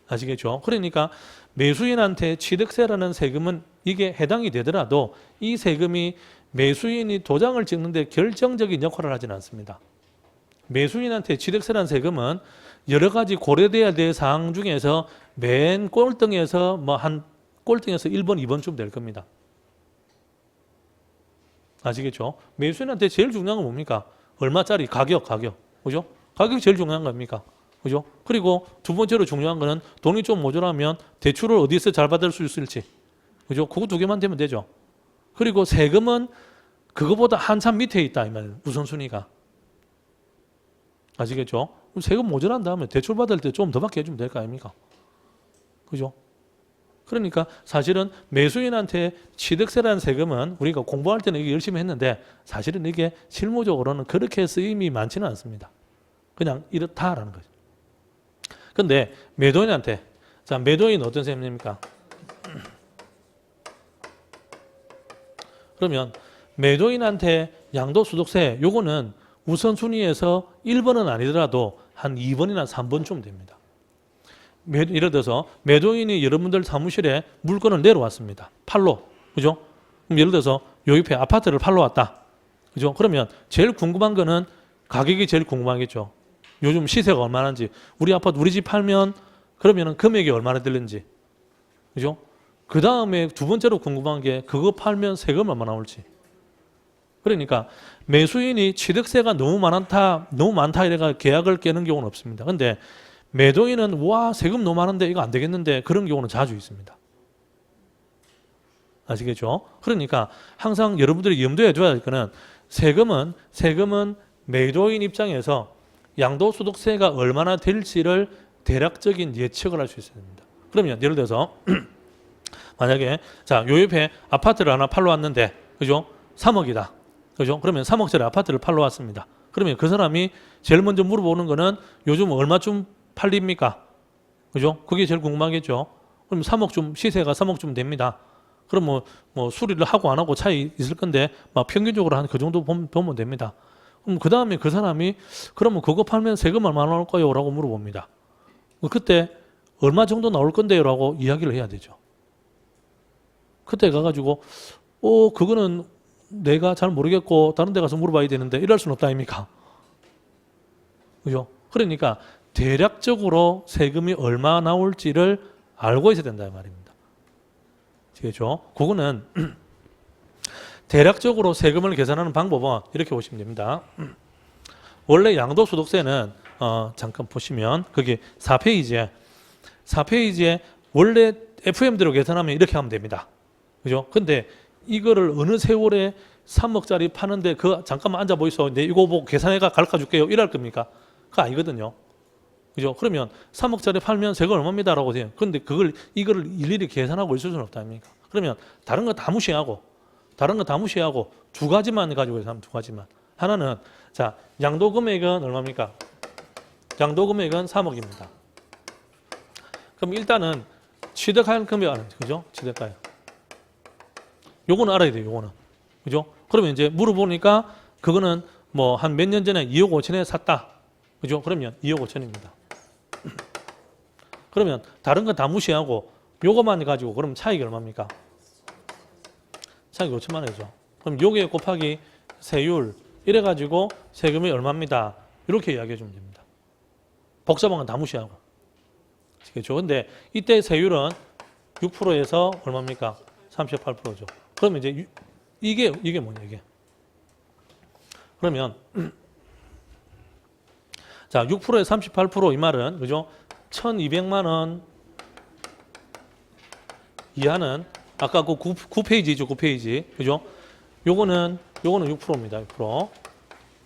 아시겠죠? 그러니까 매수인한테 취득세라는 세금은 이게 해당이 되더라도 이 세금이 매수인이 도장을 찍는데 결정적인 역할을 하지는 않습니다. 매수인한테 취득세란 세금은 여러 가지 고려돼야 될 사항 중에서 맨 꼴등에서 뭐 한 꼴등에서 1번, 2번쯤 될 겁니다. 아시겠죠? 매수인한테 제일 중요한 건 뭡니까? 얼마짜리 가격. 그죠? 가격이 제일 중요한 겁니까? 그죠? 그리고 두 번째로 중요한 거는 돈이 좀 모자라면 대출을 어디서 잘 받을 수 있을지. 그죠? 그거 두 개만 되면 되죠. 그리고 세금은 그거보다 한참 밑에 있다 이 말이에요. 우선순위가. 아시겠죠? 그럼 세금 모자란 다음에 대출 받을 때 좀 더 받게 해주면 될 거 아닙니까? 그죠? 그러니까 사실은 매수인한테 취득세라는 세금은 우리가 공부할 때는 이게 열심히 했는데 사실은 이게 실무적으로는 그렇게 쓰임이 많지는 않습니다. 그냥 이렇다라는 거죠. 근데 매도인한테, 자, 매도인 어떤 셈입니까? 그러면 매도인한테 양도소득세 요거는 우선순위에서 1번은 아니더라도 한 2번이나 3번쯤 됩니다. 예를 들어서 매도인이 여러분들 사무실에 물건을 내려왔습니다. 팔로. 그죠? 그럼 예를 들어서 요 옆에 아파트를 팔러 왔다. 그죠? 그러면 제일 궁금한 거는 가격이 제일 궁금하겠죠. 요즘 시세가 얼마나인지. 우리 아파트, 우리 집 팔면 그러면 금액이 얼마나 들는지. 그죠? 그 다음에 두 번째로 궁금한 게 그거 팔면 세금 얼마 나올지. 그러니까 매수인이 취득세가 너무 많다 이래가 계약을 깨는 경우는 없습니다. 근데 매도인은 와 세금 너무 많은데 이거 안 되겠는데 그런 경우는 자주 있습니다. 아시겠죠? 그러니까 항상 여러분들이 염두에 둬야 될 거는 세금은 매도인 입장에서 양도소득세가 얼마나 될지를 대략적인 예측을 할 수 있어야 됩니다. 그러면 예를 들어서 만약에 자, 요 옆에 아파트를 하나 팔러 왔는데 그죠? 3억이다. 그죠? 그러면 3억짜리 아파트를 팔러 왔습니다. 그러면 그 사람이 제일 먼저 물어보는 거는 요즘 얼마쯤 팔립니까? 그죠? 그게 제일 궁금하겠죠. 그럼 3억쯤 시세가 3억쯤 됩니다. 그럼 뭐 수리를 하고 안 하고 차이 있을 건데 막 평균적으로 한 그 정도 보면 됩니다. 그럼 그 다음에 그 사람이 그러면 그거 팔면 세금 얼마 나올까요? 라고 물어봅니다. 그때 얼마 정도 나올 건데요? 라고 이야기를 해야 되죠. 그때 가가지고 그거는 내가 잘 모르겠고 다른 데 가서 물어봐야 되는데 이럴 수는 없다 아닙니까? 그죠? 그러니까 대략적으로 세금이 얼마 나올지를 알고 있어야 된다 이 말입니다. 아시겠죠? 그거는 대략적으로 세금을 계산하는 방법은 이렇게 보시면 됩니다. 원래 양도소득세는 잠깐 보시면 거기 4페이지에 원래 FM대로 계산하면 이렇게 하면 됩니다. 그죠? 근데 이거를 어느 세월에 3억짜리 파는데 잠깐만 앉아 보이소. 내 이거 보고 계산해가 가르쳐 줄게요. 이럴 겁니까? 그거 아니거든요. 그죠? 그러면 3억짜리 팔면 세금 얼마입니다라고 해요. 그런데 이거를 일일이 계산하고 있을 수는 없다 아닙니까? 그러면 다른 거 다 무시하고 두 가지만 가지고 계산하면 두 가지만. 하나는 자, 양도 금액은 얼마입니까? 양도 금액은 3억입니다. 그럼 일단은 취득할 금액 아는 그죠? 취득가요. 요거는 알아야 돼요. 요거는. 그죠? 그러면 이제 물어보니까 그거는 뭐 한 몇 년 전에 2억 5천에 샀다. 그죠? 그러면 2억 5천입니다. 그러면 다른 건 다 무시하고 요거만 가지고 그럼 차익이 얼마입니까? 차익이 5천만 원이죠. 그럼 요게 곱하기 세율 이래 가지고 세금이 얼마입니다. 이렇게 이야기해 주면 됩니다. 복잡한 건 다 무시하고. 아시겠죠? 근데 이때 세율은 6%에서 얼마입니까? 38%죠. 그러면 이제 이게 뭐냐 이게. 그러면 자, 6%에 38% 이 말은 그죠? 1,200만 원 이하는 아까 그 9페이지죠, 9페이지. 그죠? 요거는 6%입니다. 6%.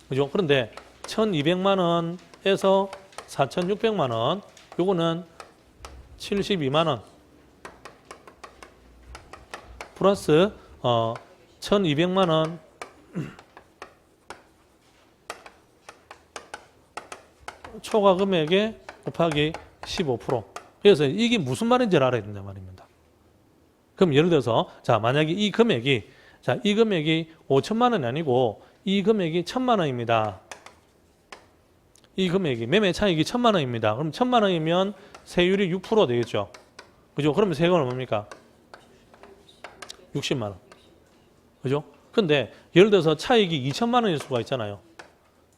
그죠? 그런데 1,200만 원에서 4,600만 원 요거는 72만 원 플러스 1,200만 원 초과 금액에 곱하기 15%. 그래서 이게 무슨 말인지를 알아야 된단 말입니다. 그럼 예를 들어서 자, 만약에 이 금액이 5천만 원이 아니고 이 금액이 1,000만 원입니다. 이 금액이 매매 차익이 1,000만 원입니다. 그럼 1,000만 원이면 세율이 6% 되겠죠. 그죠? 그러면 세금은 얼마입니까? 60만 원. 그죠? 근데 예를 들어서 차익이 2천만 원일 수가 있잖아요.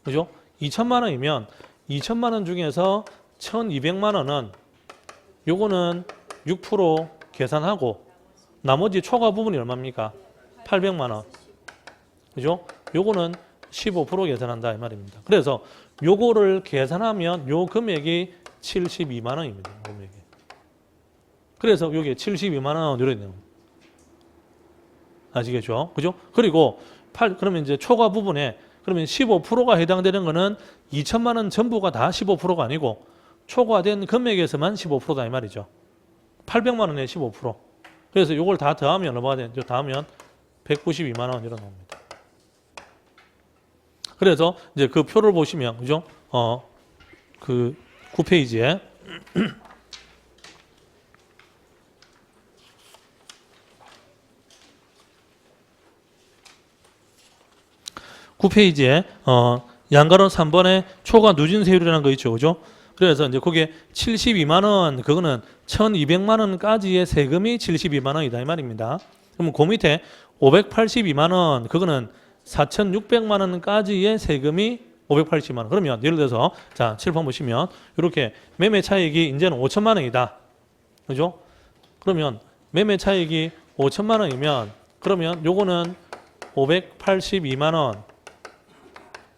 그죠? 2천만 원이면 2천만 원 중에서 1,200만 원은 요거는 6% 계산하고 나머지 초과 부분이 얼마입니까? 800만 원. 그죠? 요거는 15% 계산한다 이 말입니다. 그래서 요거를 계산하면 요 금액이 72만 원입니다. 금액이. 그래서 요게 72만 원 이렇게 되는 겁니다. 아시겠죠? 그죠? 그리고 그러면 이제 초과 부분에 그러면 15%가 해당되는 거는 2천만 원 전부가 다 15%가 아니고 초과된 금액에서만 15%다 이 말이죠. 800만 원에 15%. 그래서 요걸 다 더하면 얼마가 되죠? 더하면 192만 원 이렇게 나옵니다. 그래서 이제 그 표를 보시면 그죠? 그 9페이지에 9페이지에 양가로 3번에 초과 누진세율이라는 거 있죠. 그죠? 그래서 이제 거기에 72만 원 그거는 1,200만 원까지의 세금이 72만 원이다 이 말입니다. 그러면 그 밑에 582만 원 그거는 4,600만 원까지의 세금이 580만 원. 그러면 예를 들어서 자, 7번 보시면 이렇게 매매 차익이 이제는 5천만 원이다. 그죠? 그러면 매매 차익이 5천만 원이면 그러면 요거는 582만 원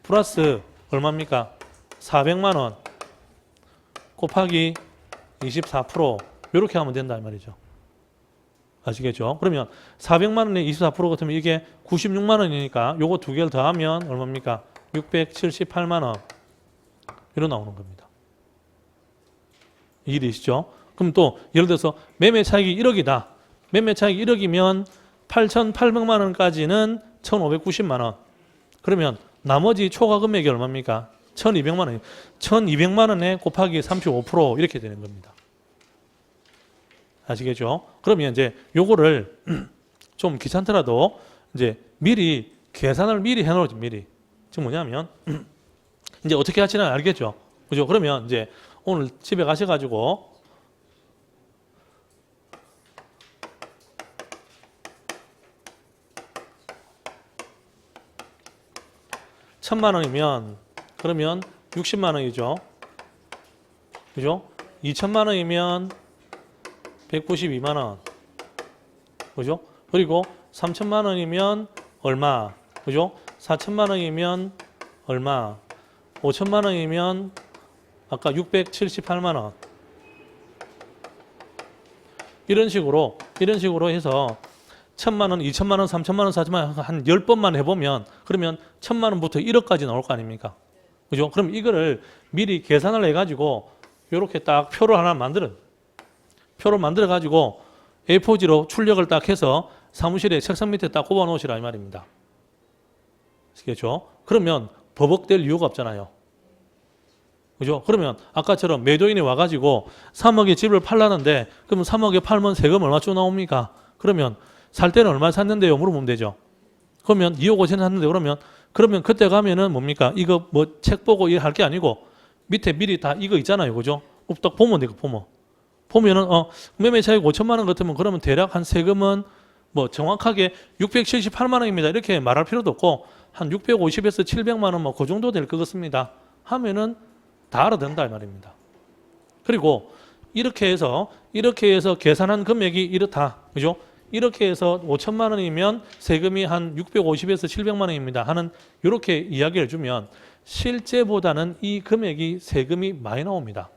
플러스 얼마입니까? 400만 원 곱하기 24% 이렇게 하면 된다 이 말이죠. 아시겠죠? 그러면 400만 원에 24% 같으면 이게 96만 원이니까 요거 두 개를 더하면 얼마입니까? 678만 원 이렇게 나오는 겁니다. 이해되시죠? 그럼 또 예를 들어서 매매 차익이 1억이다. 매매 차익이 1억이면 8,800만 원까지는 1,590만 원. 그러면 나머지 초과 금액이 얼마입니까? 1,200만 원. 1,200만 원에 곱하기 35% 이렇게 되는 겁니다. 아시겠죠? 그러면 이제 요거를 좀 귀찮더라도 이제 미리 계산을 미리 해놓지 미리. 지금 뭐냐면 이제 어떻게 할지는 알겠죠? 그죠? 그러면 이제 오늘 집에 가셔가지고 천만 원이면 그러면 60만 원이죠. 그죠? 2천만 원이면 192만 원. 그죠? 그리고 3천만 원이면 얼마? 그죠? 4천만 원이면 얼마? 5천만 원이면 아까 678만 원. 이런 식으로 해서 1,000만 원, 2천만 원, 3천만 원, 4천만 원 한 10번만 해보면 그러면 1,000만 원부터 1억까지 나올 거 아닙니까? 그죠? 그럼 이거를 미리 계산을 해가지고 이렇게 딱 표를 만들어 가지고 A4지로 출력을 딱 해서 사무실에 책상 밑에 딱 꼽아 놓으시라 이 말입니다. 아시겠죠? 그러면 버벅될 이유가 없잖아요. 그죠? 그러면 아까처럼 매도인이 와가지고 3억에 집을 팔라는데 그러면 3억에 팔면 세금 얼마쯤 나옵니까? 그러면 살 때는 얼마 샀는데요? 물어보면 되죠. 그러면 2억 5천 샀는데 그러면 그때 가면은 뭡니까? 이거 뭐 책 보고 일 할 게 아니고 밑에 미리 다 이거 있잖아요. 그죠? 딱 보면 돼. 보면은 매매 차익 5천만 원 같으면 그러면 대략 한 세금은 뭐 정확하게 678만 원입니다. 이렇게 말할 필요도 없고 한 650에서 700만 원 뭐 그 정도 될 것 같습니다. 하면은 다 알아듣는다 이 말입니다. 그리고 이렇게 해서 계산한 금액이 이렇다. 그죠? 이렇게 해서 5천만 원이면 세금이 한 650에서 700만 원입니다. 하는 이렇게 이야기를 주면 실제보다는 이 금액이 세금이 많이 나옵니다.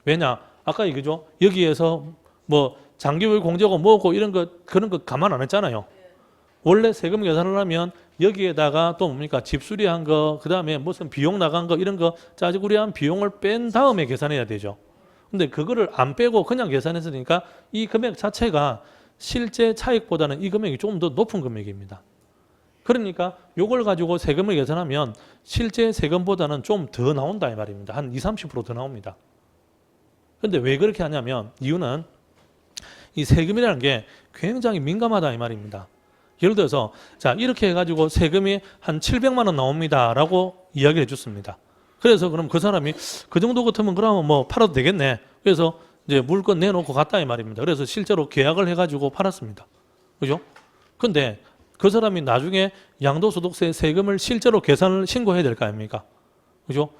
왜냐? 아까 얘기죠. 여기에서 뭐 장기후일 공제고 뭐고 이런 거 그런 거 감안 안 했잖아요. 원래 세금 계산을 하면 여기에다가 또 뭡니까? 집 수리한 거, 그다음에 무슨 비용 나간 거 이런 거 짜지구리한 비용을 뺀 다음에 계산해야 되죠. 근데 그거를 안 빼고 그냥 계산했으니까 이 금액 자체가 실제 차익보다는 이 금액이 조금 더 높은 금액입니다. 그러니까 이걸 가지고 세금을 계산하면 실제 세금보다는 좀 더 나온다 이 말입니다. 한 20, 30% 더 나옵니다. 근데 왜 그렇게 하냐면 이유는 이 세금이라는 게 굉장히 민감하다 이 말입니다. 예를 들어서 자 이렇게 해가지고 세금이 한 700만 원 나옵니다라고 이야기를 해줬습니다. 그래서 그럼 그 사람이 그 정도 같으면 그러면 뭐 팔아도 되겠네. 그래서 이제 물건 내놓고 갔다 이 말입니다. 그래서 실제로 계약을 해가지고 팔았습니다. 그죠? 근데 그 사람이 나중에 양도소득세 세금을 실제로 계산을 신고해야 될 거 아닙니까? 그죠?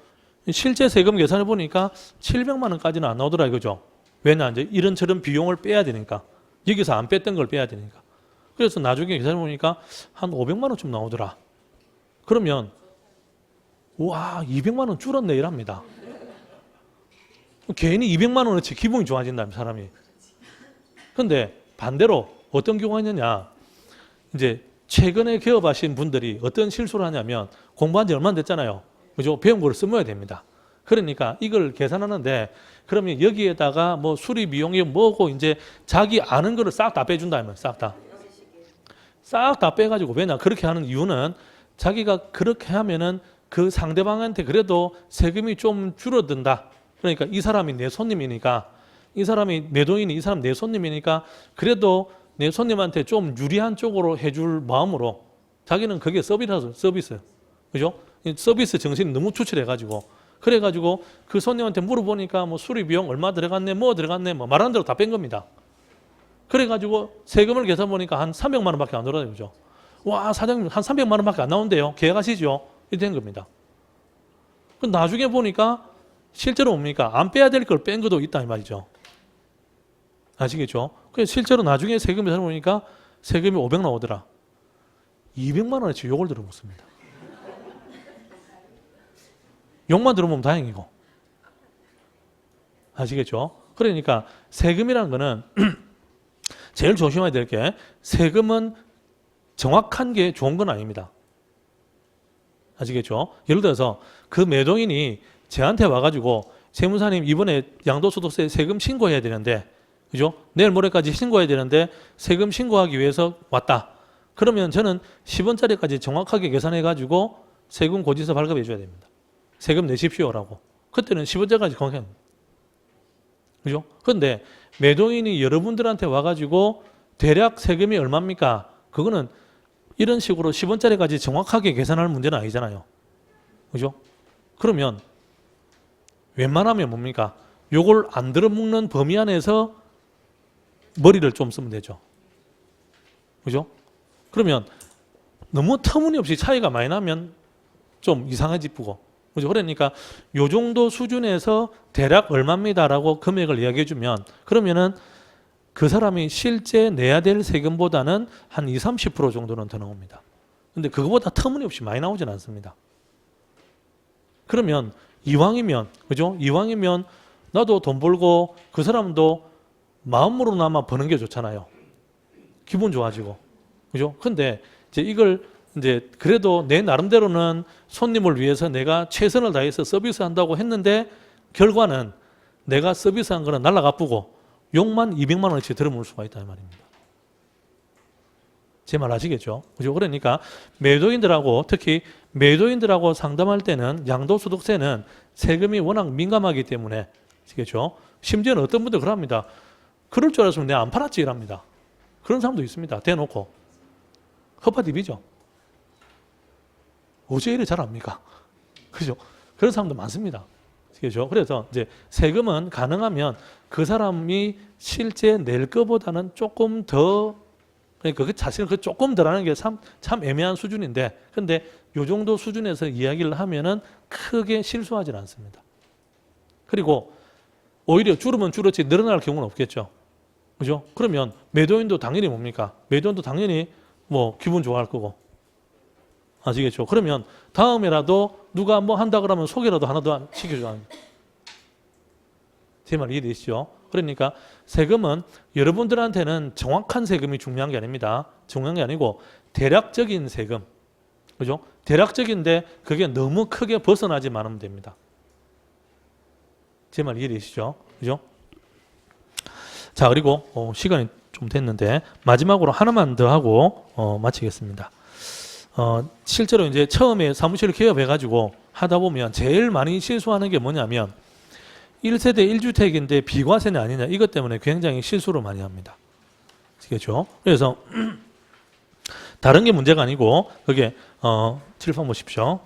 실제 세금 계산해 보니까 700만 원까지는 안 나오더라 이거죠. 왜냐 이제 이런저런 비용을 빼야 되니까 여기서 안 뺐던 걸 빼야 되니까. 그래서 나중에 계산해 보니까 한 500만 원쯤 나오더라. 그러면 와 200만 원 줄었네 이랍니다. 괜히 200만 원어치 기분이 좋아진다면 사람이. 근데 반대로 어떤 경우가 있느냐. 이제 최근에 개업하신 분들이 어떤 실수를 하냐면 공부한 지 얼마 안 됐잖아요. 그죠? 배운 걸 써야 됩니다. 그러니까 이걸 계산하는데 그러면 여기에다가 뭐 수리 비용이 뭐고 이제 자기 아는 거를 싹 다 빼준다면 싹 다. 싹 다 빼가지고 왜냐 그렇게 하는 이유는 자기가 그렇게 하면은 그 상대방한테 그래도 세금이 좀 줄어든다. 그러니까 이 사람이 내 손님이니까 이 사람이 매도인이 이 사람 내 손님이니까 그래도 내 손님한테 좀 유리한 쪽으로 해줄 마음으로 자기는 그게 서비스. 그죠? 서비스 정신이 너무 추출해가지고 그래가지고 그 손님한테 물어보니까 뭐 수리 비용 얼마 들어갔네 뭐 들어갔네 뭐 말하는 대로 다 뺀 겁니다. 그래가지고 세금을 계산 보니까 한 300만 원밖에 안 들어요. 그죠? 와 사장님 한 300만 원밖에 안 나온대요. 계약하시죠? 이렇게 된 겁니다. 그 나중에 보니까 실제로 뭡니까? 안 빼야 될 걸 뺀 것도 있다 이 말이죠. 아시겠죠? 그래서 실제로 나중에 세금 계산 보니까 세금이 500 나오더라. 200만 원어치 욕을 들어먹습니다. 욕만 들어보면 다행이고. 아시겠죠? 그러니까 세금이라는 거는 제일 조심해야 될 게 세금은 정확한 게 좋은 건 아닙니다. 아시겠죠? 예를 들어서 그 매도인이 저한테 와가지고 세무사님 이번에 양도소득세 세금 신고해야 되는데 그죠? 내일 모레까지 신고해야 되는데 세금 신고하기 위해서 왔다. 그러면 저는 10원짜리까지 정확하게 계산해가지고 세금 고지서 발급해 줘야 됩니다. 세금 내십시오라고. 그때는 10원짜리까지 정확해요. 그죠? 그런데 매도인이 여러분들한테 와가지고 대략 세금이 얼마입니까? 그거는 이런 식으로 10원짜리까지 정확하게 계산할 문제는 아니잖아요. 그죠? 그러면 웬만하면 뭡니까? 요걸 안 들어먹는 범위 안에서 머리를 좀 쓰면 되죠. 그죠? 그러면 너무 터무니없이 차이가 많이 나면 좀 이상해지고 그죠? 그러니까 요 정도 수준에서 대략 얼마입니다라고 금액을 이야기해 주면 그러면은 그 사람이 실제 내야 될 세금보다는 한 20, 30% 정도는 더 나옵니다. 근데 그거보다 터무니없이 많이 나오진 않습니다. 그러면 이왕이면 그죠? 이왕이면 나도 돈 벌고 그 사람도 마음으로나마 버는 게 좋잖아요. 기분 좋아지고. 그죠? 근데 이제 이걸 이제 그래도 내 나름대로는 손님을 위해서 내가 최선을 다해서 서비스 한다고 했는데 결과는 내가 서비스한 거는 날라가쁘고 욕만 200만 원어치 들어물 수가 있다 이 말입니다. 제 말 아시겠죠? 그죠? 그러니까 매도인들하고 특히 매도인들하고 상담할 때는 양도소득세는 세금이 워낙 민감하기 때문에 아시겠죠? 심지어는 어떤 분들 그럽니다. 그럴 줄 알았으면 내가 안 팔았지 이랍니다. 그런 사람도 있습니다. 대놓고. 허파디비죠. 어째 이래 잘 압니까? 그죠? 그런 사람도 많습니다. 그죠? 그래서 이제 세금은 가능하면 그 사람이 실제 낼 것보다는 조금 더 그러니까 사실은 그 조금 더라는 게 참 애매한 수준인데 근데 요 정도 수준에서 이야기를 하면은 크게 실수하지는 않습니다. 그리고 오히려 줄으면 줄었지 늘어날 경우는 없겠죠. 그죠? 그러면 매도인도 당연히 뭡니까? 매도인도 당연히 뭐 기분 좋아할 거고. 아시겠죠? 그러면 다음에라도 누가 뭐 한다 그러면 소개라도 하나 더 시켜줘야 합니다. 제 말 이해되시죠? 그러니까 세금은 여러분들한테는 정확한 세금이 중요한 게 아닙니다. 중요한 게 아니고 대략적인 세금. 그죠? 대략적인데 그게 너무 크게 벗어나지만 하면 됩니다. 제 말 이해되시죠? 그죠? 자, 그리고 시간이 좀 됐는데 마지막으로 하나만 더 하고 마치겠습니다. 실제로 이제 처음에 사무실을 개업해가지고 하다 보면 제일 많이 실수하는 게 뭐냐면 1세대 1주택인데 비과세는 아니냐 이것 때문에 굉장히 실수를 많이 합니다. 아시겠죠? 그래서 다른 게 문제가 아니고 그게 칠판 보십시오.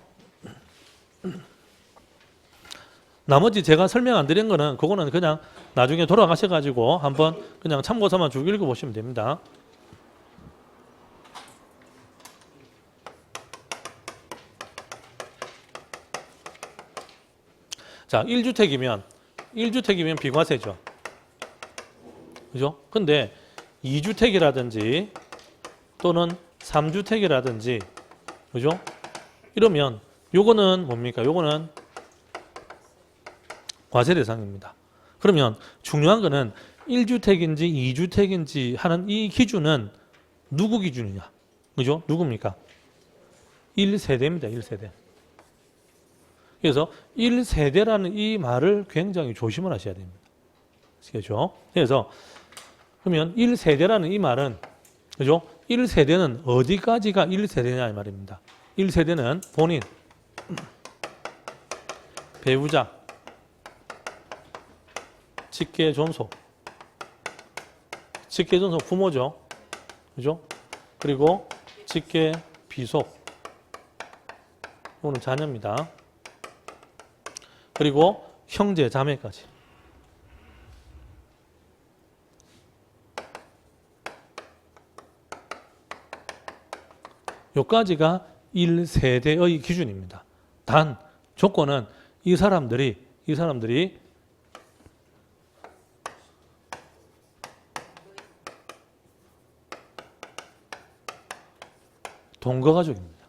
나머지 제가 설명 안 드린 거는 그거는 그냥 나중에 돌아가셔가지고 한번 그냥 참고서만 쭉 읽어보시면 됩니다. 자, 1주택이면 비과세죠. 그죠? 근데 2주택이라든지 또는 3주택이라든지 그죠? 이러면 요거는 뭡니까? 요거는 과세 대상입니다. 그러면 중요한 거는 1주택인지 2주택인지 하는 이 기준은 누구 기준이냐? 그죠? 누굽니까? 1세대입니다. 1세대. 그래서 1세대라는 이 말을 굉장히 조심을 하셔야 됩니다. 아시겠죠? 그래서 그러면 1세대라는 이 말은 그죠? 1세대는 어디까지가 1세대냐 이 말입니다. 1세대는 본인, 배우자, 직계존속, 직계존속 부모죠. 그죠? 그리고 직계비속, 이거는 자녀입니다. 그리고 형제, 자매까지. 요까지가 1세대의 기준입니다. 단 조건은 이 사람들이 동거가족입니다.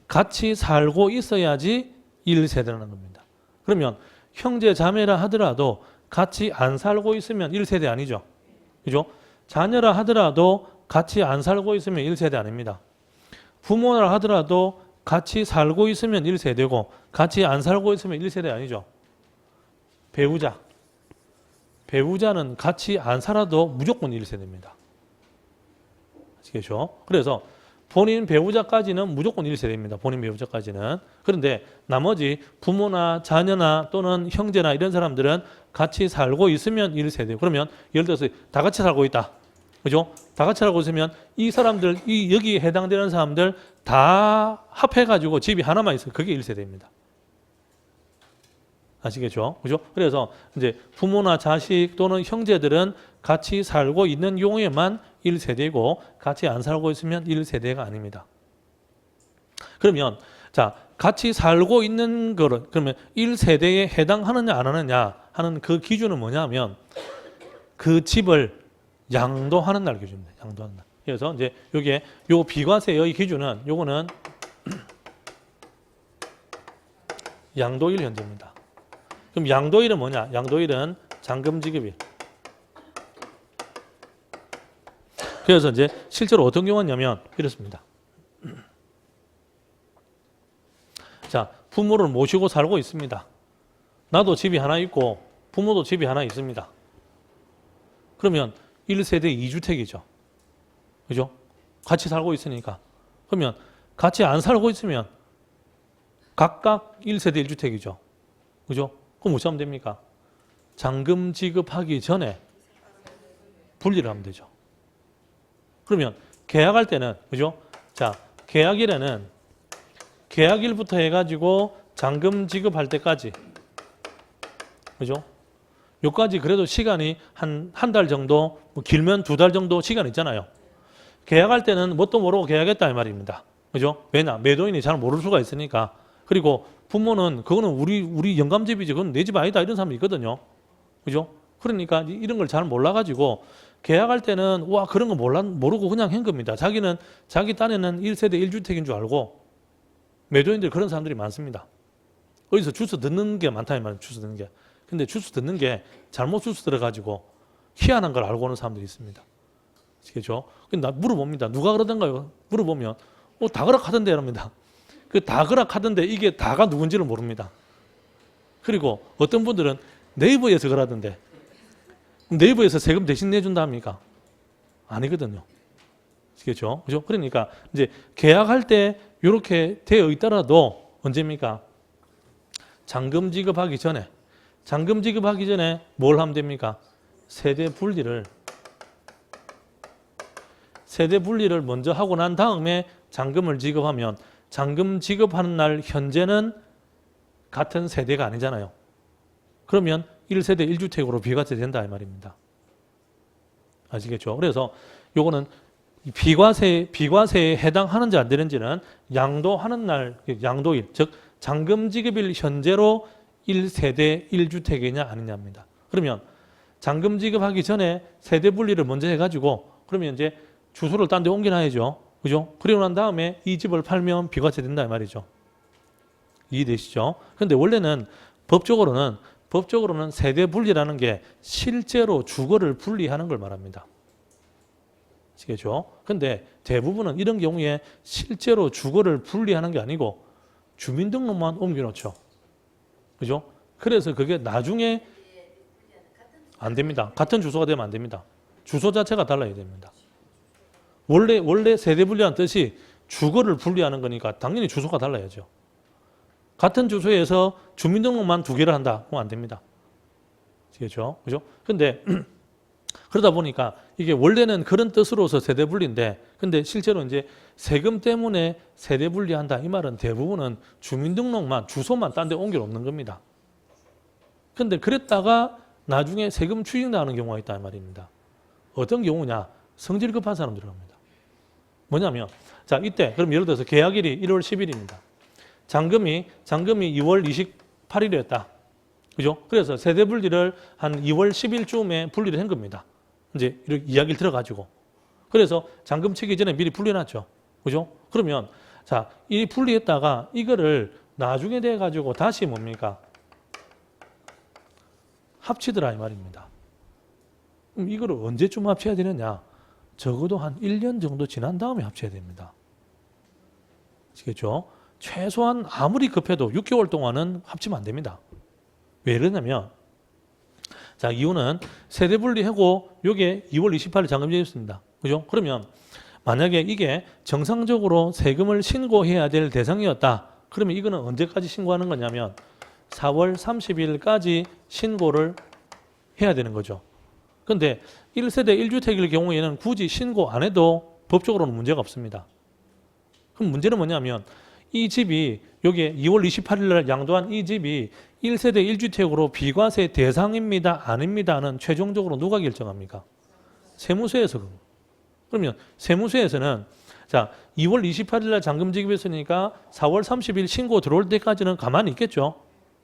같이 살고 있어야지 1세대라는 겁니다. 그러면 형제 자매라 하더라도 같이 안 살고 있으면 1세대 아니죠. 그죠? 자녀라 하더라도 같이 안 살고 있으면 1세대 아닙니다. 부모라 하더라도 같이 살고 있으면 1세대고 같이 안 살고 있으면 1세대 아니죠. 배우자는 같이 안 살아도 무조건 1세대입니다. 아시겠죠? 그래서 본인 배우자까지는 무조건 1세대입니다. 본인 배우자까지는. 그런데 나머지 부모나 자녀나 또는 형제나 이런 사람들은 같이 살고 있으면 1세대. 그러면 예를 들어서 다 같이 살고 있다. 그죠? 다 같이 살고 있으면 이 사람들, 여기에 해당되는 사람들 다 합해가지고 집이 하나만 있어요. 그게 1세대입니다. 아시겠죠? 그죠? 그래서 이제 부모나 자식 또는 형제들은 같이 살고 있는 경우에만 1세대고 같이 안 살고 있으면 1세대가 아닙니다. 그러면 자, 같이 살고 있는 거를 그러면 1세대에 해당하느냐 안 하느냐 하는 그 기준은 뭐냐면 그 집을 양도하는 날 기준입니다. 양도하는 날. 그래서 이제 요게 요 비과세의 기준은 요거는 양도일 현재입니다. 그럼 양도일은 뭐냐? 양도일은 잔금 지급일. 그래서 이제 실제로 어떤 경우냐면 이렇습니다. 자, 부모를 모시고 살고 있습니다. 나도 집이 하나 있고 부모도 집이 하나 있습니다. 그러면 1세대 2주택이죠. 그죠? 같이 살고 있으니까. 그러면 같이 안 살고 있으면 각각 1세대 1주택이죠. 그죠? 그럼 어떻게 하면 됩니까? 잔금 지급하기 전에 분리를 하면 되죠. 그러면 계약할 때는 그죠? 자, 계약일부터 해가지고 잔금 지급할 때까지 그죠? 요까지 그래도 시간이 한 달 정도, 뭐 길면 2달 정도 시간 있잖아요. 계약할 때는 뭣도 모르고 계약했다 이 말입니다. 그죠? 왜냐? 매도인이 잘 모를 수가 있으니까. 그리고 부모는 그거는 우리 영감집이지 그건 내 집 아니다 이런 사람이 있거든요. 그죠? 그러니까 이런 걸 잘 몰라가지고 계약할 때는 와 그런 거 모르고 그냥 한 겁니다. 자기는 자기 딴에는 1세대 1주택인 줄 알고 매도인들 그런 사람들이 많습니다. 어디서 주소 듣는 게 많다 이 말이에요. 주소 듣는 게. 근데 주소 듣는 게 잘못 주소 들어가지고 희한한 걸 알고 오는 사람들이 있습니다. 아시겠죠? 근데 나 물어봅니다. 누가 그러던가요? 물어보면 다 그락하던데 이럽니다. 그 다 그락하던데 이게 다가 누군지를 모릅니다. 그리고 어떤 분들은 네이버에서 그러던데 네이버에서 세금 대신 내준다 합니까? 아니거든요. 아시겠죠? 그죠? 그러니까 이제 계약할 때 이렇게 되어 있더라도 언제입니까? 잔금 지급하기 전에 뭘 하면 됩니까? 세대 분리를 먼저 하고 난 다음에 잔금을 지급하면 잔금 지급하는 날 현재는 같은 세대가 아니잖아요. 그러면 1세대 1주택으로 비과세 된다 이 말입니다. 아시겠죠? 그래서 요거는 이 비과세에 해당하는지 안 되는지는 양도하는 날, 양도일, 즉 잔금 지급일 현재로 1세대 1주택이냐 아니냐입니다. 그러면 잔금 지급하기 전에 세대 분리를 먼저 해가지고 그러면 이제 주소를 딴 데 옮겨놔야죠. 그죠? 그리고 난 다음에 이 집을 팔면 비과세 된다 이 말이죠. 이해되시죠? 그런데 원래는 법적으로는 세대 분리라는 게 실제로 주거를 분리하는 걸 말합니다. 아시겠죠? 근데 대부분은 이런 경우에 실제로 주거를 분리하는 게 아니고 주민등록만 옮겨놓죠. 그죠? 그래서 그게 나중에 안 됩니다. 같은 주소가 되면 안 됩니다. 주소 자체가 달라야 됩니다. 원래 세대 분리한 뜻이 주거를 분리하는 거니까 당연히 주소가 달라야죠. 같은 주소에서 주민등록만 2개를 한다. 그럼 안 됩니다. 아시겠죠? 그죠? 근데 그러다 보니까 이게 원래는 그런 뜻으로서 세대 분리인데 근데 실제로 이제 세금 때문에 세대 분리한다. 이 말은 대부분은 주민등록만 주소만 딴 데 옮겨 놓는 겁니다. 근데 그랬다가 나중에 세금 추징 나가는 경우가 있다는 말입니다. 어떤 경우냐? 성질 급한 사람들이 합니다. 뭐냐면 자, 이때 그럼 예를 들어서 계약일이 1월 10일입니다. 잔금이 2월 28일이었다. 그죠? 그래서 세대 분리를 한 2월 10일쯤에 분리를 한 겁니다. 이제 이렇게 이야기를 들어가지고. 그래서 잔금 치기 전에 미리 분리해놨죠. 그죠? 그러면 자, 이 분리했다가 이거를 나중에 돼 가지고 다시 뭡니까? 합치더라 이 말입니다. 그럼 이거를 언제쯤 합쳐야 되느냐? 적어도 한 1년 정도 지난 다음에 합쳐야 됩니다. 아시겠죠? 최소한 아무리 급해도 6개월 동안은 합치면 안 됩니다. 왜 그러냐면 자, 이유는 세대 분리하고 이게 2월 28일 잔금제였습니다. 그죠? 그러면 만약에 이게 정상적으로 세금을 신고해야 될 대상이었다. 그러면 이거는 언제까지 신고하는 거냐면 4월 30일까지 신고를 해야 되는 거죠. 그런데 1세대 1주택일 경우에는 굳이 신고 안 해도 법적으로는 문제가 없습니다. 그럼 문제는 뭐냐면 이 집이 여기 2월 28일 날 양도한 이 집이 1세대 1주택으로 비과세 대상입니다. 아닙니다는 최종적으로 누가 결정합니까? 세무서에서. 그러면 세무서에서는 자 2월 28일 날 잔금 지급했으니까 4월 30일 신고 들어올 때까지는 가만히 있겠죠.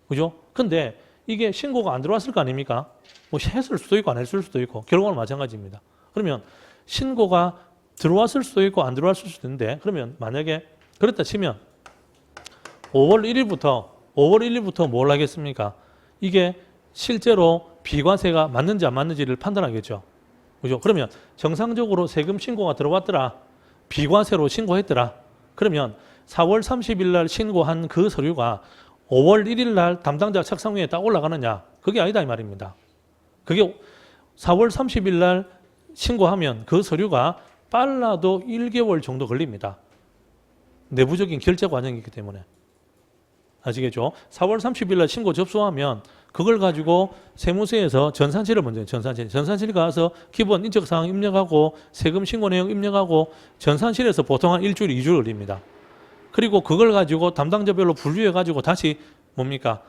그죠? 근데 이게 신고가 안 들어왔을 거 아닙니까? 뭐 했을 수도 있고 안 했을 수도 있고 결과는 마찬가지입니다. 그러면 신고가 들어왔을 수도 있고 안 들어왔을 수도 있는데 그러면 만약에 그렇다 치면 5월 1일부터 뭘 하겠습니까? 이게 실제로 비과세가 맞는지 안 맞는지를 판단하겠죠. 그죠? 그러면 정상적으로 세금 신고가 들어왔더라. 비과세로 신고했더라. 그러면 4월 30일 날 신고한 그 서류가 5월 1일 날 담당자 책상 위에 딱 올라가느냐? 그게 아니다 이 말입니다. 그게 4월 30일 날 신고하면 그 서류가 빨라도 1개월 정도 걸립니다. 내부적인 결제 과정이기 때문에. 아시겠죠? 4월 30일 날 신고 접수하면 그걸 가지고 세무서에서 전산실을 먼저 전산실 가서 기본 인적사항 입력하고 세금 신고 내용 입력하고 전산실에서 보통 한 일주일, 2주일 걸립니다. 그리고 그걸 가지고 담당자별로 분류해 가지고 다시 뭡니까?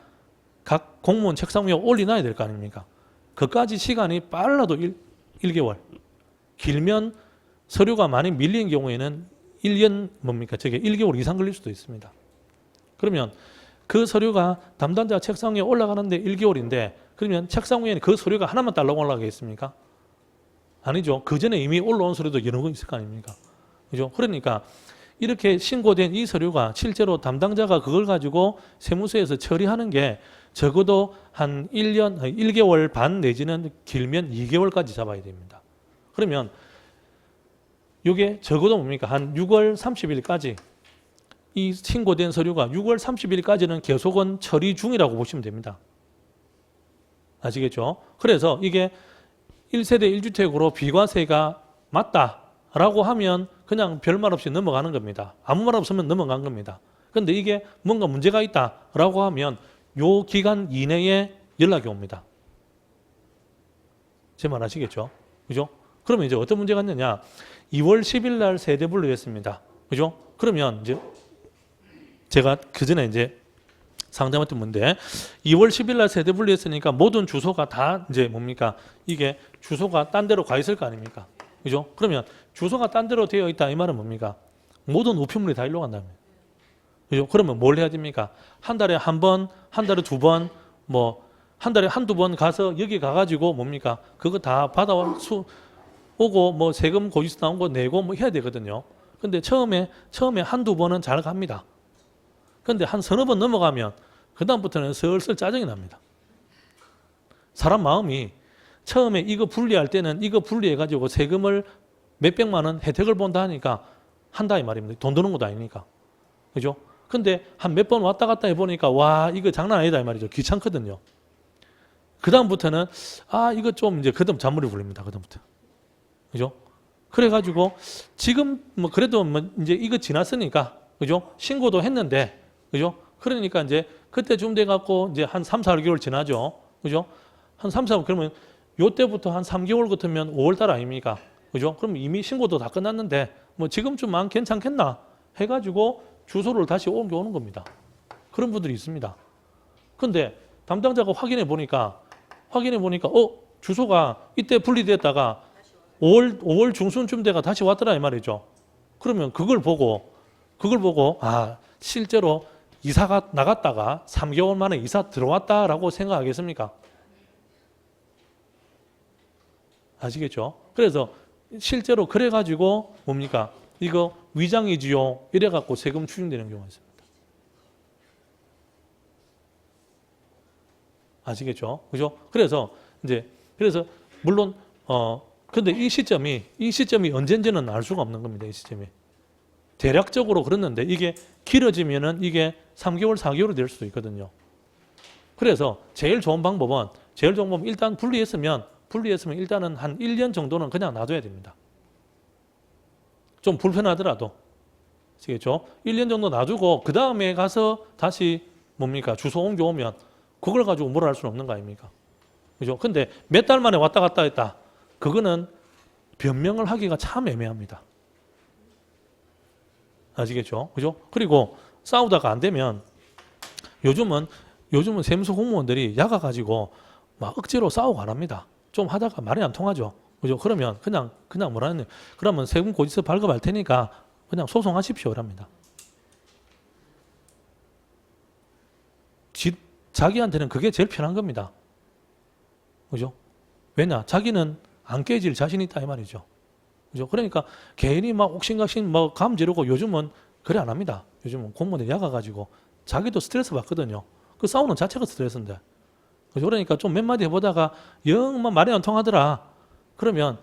각 공무원 책상 위에 올려놔야 될 거 아닙니까? 그까지 시간이 빨라도 1개월. 길면 서류가 많이 밀린 경우에는 1년 뭡니까? 저게 1개월 이상 걸릴 수도 있습니다. 그러면 그 서류가 담당자 책상 위에 올라가는데 1개월인데 그러면 책상 위에 그 서류가 하나만 달라고 올라가겠습니까? 아니죠. 그 전에 이미 올라온 서류도 여러 건 있을 거 아닙니까? 그죠? 그러니까 이렇게 신고된 이 서류가 실제로 담당자가 그걸 가지고 세무서에서 처리하는 게 적어도 한 1개월 반 내지는 길면 2개월까지 잡아야 됩니다. 그러면 이게 적어도 뭡니까? 한 6월 30일까지 이 신고된 서류가 6월 30일까지는 계속은 처리 중이라고 보시면 됩니다. 아시겠죠? 그래서 이게 1세대 1주택으로 비과세가 맞다라고 하면 그냥 별말 없이 넘어가는 겁니다. 아무 말 없으면 넘어간 겁니다. 그런데 이게 뭔가 문제가 있다라고 하면 요 기간 이내에 연락이 옵니다. 제 말 아시겠죠? 그죠? 그러면 이제 어떤 문제가 있느냐? 2월 10일 날 세대 분류했습니다. 그죠? 그러면 이제 제가 그 전에 이제 상담했던 문제 2월 10일 날 세대 분리했으니까 모든 주소가 다 이제 뭡니까? 이게 주소가 딴 데로 가 있을 거 아닙니까? 그죠? 그러면 주소가 딴 데로 되어 있다 이 말은 뭡니까? 모든 우편물이 다 일로 간다면. 그죠? 그러면 뭘 해야 됩니까? 한 달에 한 번, 한 달에 두 번, 뭐 한 달에 한두 번 가서 여기 가가지고 뭡니까? 그거 다 오고 뭐 세금 고지서 나온 거 내고 뭐 해야 되거든요. 근데 처음에 한두 번은 잘 갑니다. 근데 한 서너 번 넘어가면 그다음부터는 슬슬 짜증이 납니다. 사람 마음이 처음에 이거 분리할 때는 이거 분리해가지고 세금을 몇백만 원 혜택을 본다 하니까 한다 이 말입니다. 돈 드는 것도 아니니까. 그죠? 근데 한 몇 번 왔다 갔다 해보니까 와, 이거 장난 아니다 이 말이죠. 귀찮거든요. 그다음부터는 이거 좀 이제 그다음 잔머리 굴립니다. 그다음부터. 그죠? 그래가지고 지금 뭐 그래도 뭐 이제 이거 지났으니까 그죠? 신고도 했는데 그죠? 그러니까 이제 그때쯤 돼갖고 이제 한 3, 4개월 지나죠. 그죠? 한 3, 4개월 그러면 요때부터 한 3개월 같으면 5월 달 아닙니까? 그죠? 그럼 이미 신고도 다 끝났는데 뭐 지금쯤만 괜찮겠나? 해가지고 주소를 다시 옮겨오는 겁니다. 그런 분들이 있습니다. 근데 담당자가 확인해 보니까 주소가 이때 분리됐다가 5월 중순쯤 돼가 다시 왔더라 이 말이죠. 그러면 그걸 보고 실제로 이사가 나갔다가 3개월 만에 이사 들어왔다라고 생각하겠습니까? 아시겠죠? 그래서 실제로 그래가지고 뭡니까? 이거 위장이지요. 이래갖고 세금 추징되는 경우가 있습니다. 아시겠죠? 그죠? 그래서 물론 근데 이 시점이 언젠지는 알 수가 없는 겁니다. 이 시점이. 대략적으로 그랬는데 이게 길어지면은 이게 3개월, 4개월이 될 수도 있거든요. 그래서 제일 좋은 방법은 일단 분리했으면 일단은 한 1년 정도는 그냥 놔둬야 됩니다. 좀 불편하더라도. 아시겠죠? 1년 정도 놔두고 그 다음에 가서 다시 뭡니까? 주소 옮겨오면 그걸 가지고 뭐라 할 수는 없는 거 아닙니까? 그죠? 근데 몇 달 만에 왔다 갔다 했다. 그거는 변명을 하기가 참 애매합니다. 아시겠죠? 그죠? 그리고 싸우다가 안 되면 요즘은 세무서 공무원들이 야가 가지고 막 억지로 싸우고 안 합니다. 좀 하다가 말이 안 통하죠. 그죠? 그러면 그냥 뭐라 했네. 그러면 세금 고지서 발급할 테니까 그냥 소송하십시오랍니다. 자기한테는 그게 제일 편한 겁니다. 그죠? 왜냐? 자기는 안 깨질 자신이 있다 이 말이죠. 그죠? 그러니까 괜히 막 옥신각신 뭐 감 지르고 요즘은 그래 안 합니다. 요즘은 공무원들이 야가가지고 자기도 스트레스 받거든요. 그 싸우는 자체가 스트레스인데. 그죠? 그러니까 좀 몇 마디 해보다가 영만 말이 안 통하더라. 그러면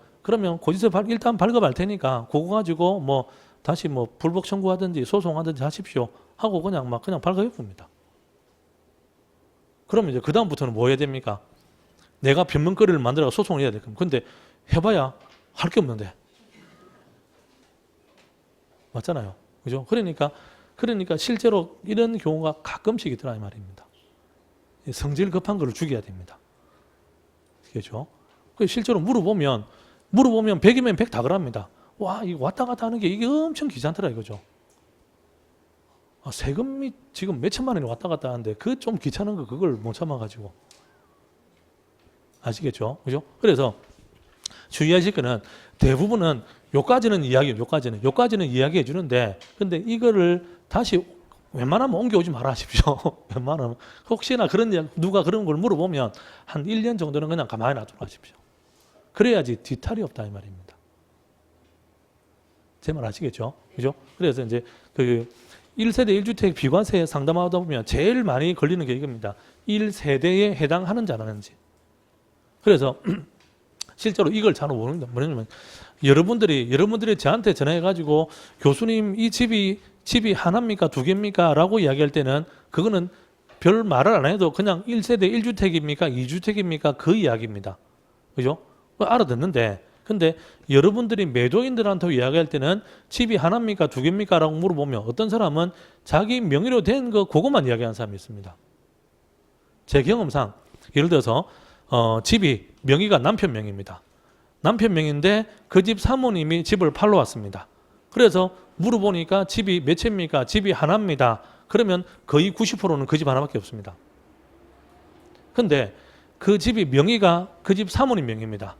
고지서 일단 발급할 테니까 그거 가지고 뭐 다시 뭐 불복 청구하든지 소송하든지 하십시오 하고 그냥 발급해 봅니다. 그러면 이제 그 다음부터는 뭐 해야 됩니까? 내가 변명거리를 만들어 소송을 해야 될 겁니다. 근데 해봐야 할 게 없는데. 맞잖아요. 그죠? 그러니까 실제로 이런 경우가 가끔씩 있더라 이 말입니다. 성질 급한 거를 죽여야 됩니다. 그죠? 실제로 물어보면 100이면 100 다 그럽니다. 와, 이거 왔다 갔다 하는 게 이게 엄청 귀찮더라 이거죠. 세금이 지금 몇 천만 원이 왔다 갔다 하는데 그 좀 귀찮은 거 그걸 못 참아가지고. 아시겠죠? 그죠? 그래서 주의하실 거는 대부분은 요까지는 이야기해 주는데 근데 이거를 다시 웬만하면 옮겨오지 말아 하십시오. 웬만하면 혹시나 누가 그런 걸 물어보면 한 1년 정도는 그냥 가만히 놔두고 하십시오. 그래야지 뒤탈이 없다 이 말입니다. 제 말 아시겠죠? 그죠? 그래서 이제 그 1세대 1주택 비과세 상담하다 보면 제일 많이 걸리는 게 이겁니다. 1세대에 해당하는지 안 하는지. 그래서 실제로 이걸 잘 모릅니다. 뭐냐면 여러분들이 저한테 전화해가지고 교수님 이 집이 하나입니까 두 개입니까? 라고 이야기할 때는 그거는 별 말을 안 해도 그냥 1세대 1주택입니까 2주택입니까? 그 이야기입니다. 그죠? 알아듣는데 근데 여러분들이 매도인들한테 이야기할 때는 집이 하나입니까 두 개입니까? 라고 물어보면 어떤 사람은 자기 명의로 된 거 그것만 이야기하는 사람이 있습니다. 제 경험상 예를 들어서 집이 명의가 남편 명의입니다. 남편 명의인데 그 집 사모님이 집을 팔러 왔습니다. 그래서 물어보니까 집이 몇 채입니까? 집이 하나입니다. 그러면 거의 90%는 그 집 하나밖에 없습니다. 근데 그 집이 명의가 그 집 사모님 명의입니다.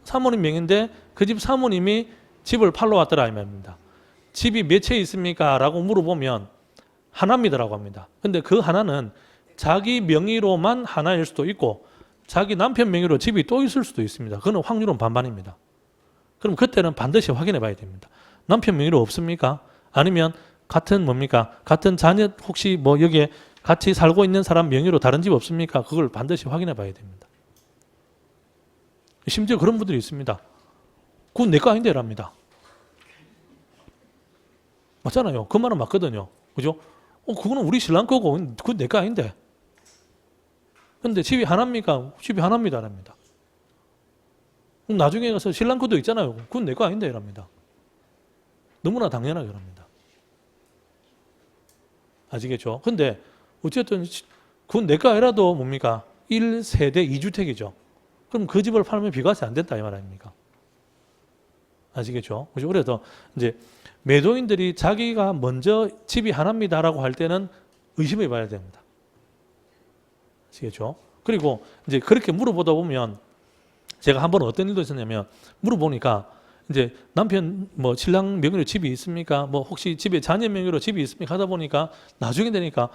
사모님 명의인데 그 집 사모님이 집을 팔러 왔더라 이 말입니다. 집이 몇 채 있습니까? 라고 물어보면 하나입니다라고 합니다. 근데 그 하나는 자기 명의로만 하나일 수도 있고 자기 남편 명의로 집이 또 있을 수도 있습니다. 그건 확률은 반반입니다. 그럼 그때는 반드시 확인해 봐야 됩니다. 남편 명의로 없습니까? 아니면 같은 뭡니까? 같은 자녀 혹시 뭐 여기에 같이 살고 있는 사람 명의로 다른 집 없습니까? 그걸 반드시 확인해 봐야 됩니다. 심지어 그런 분들이 있습니다. 그건 내 거 아닌데 랍니다. 맞잖아요. 그 말은 맞거든요. 그죠? 그거는 우리 신랑 거고 그건 내 거 아닌데. 근데 집이 하나입니까? 집이 하나입니다. 랍니다. 그럼 나중에 가서 신랑 거도 있잖아요. 그건 내 거 아닌데 랍니다. 너무나 당연하게 랍니다. 아시겠죠? 근데 어쨌든 그건 내 거 아니라도 뭡니까? 1세대 2주택이죠. 그럼 그 집을 팔면 비과세 안 된다 이 말 아닙니까? 아시겠죠? 그래서 이제 매도인들이 자기가 먼저 집이 하나입니다라고 할 때는 의심해 봐야 됩니다. 아시겠죠? 그리고 이제 그렇게 물어보다 보면 제가 한 번 어떤 일도 있었냐면 물어보니까 이제 남편 뭐 신랑 명의로 집이 있습니까? 뭐 혹시 집에 자녀 명의로 집이 있습니까? 하다 보니까 나중에 되니까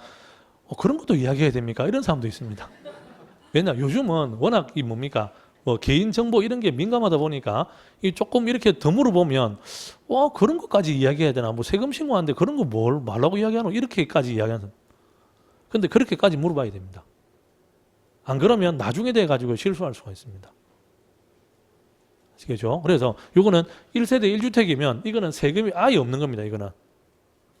그런 것도 이야기해야 됩니까? 이런 사람도 있습니다. 왜냐 요즘은 워낙 이 뭡니까? 뭐 개인 정보 이런 게 민감하다 보니까 이 조금 이렇게 더 물어보면 그런 것까지 이야기해야 되나? 뭐 세금 신고하는데 그런 거 뭘 말라고 이야기하노? 이렇게까지 이야기하는. 근데 그렇게까지 물어봐야 됩니다. 안 그러면 나중에 돼 가지고 실수할 수가 있습니다. 아시겠죠? 그래서 이거는 1세대 1주택이면 이거는 세금이 아예 없는 겁니다. 이거는.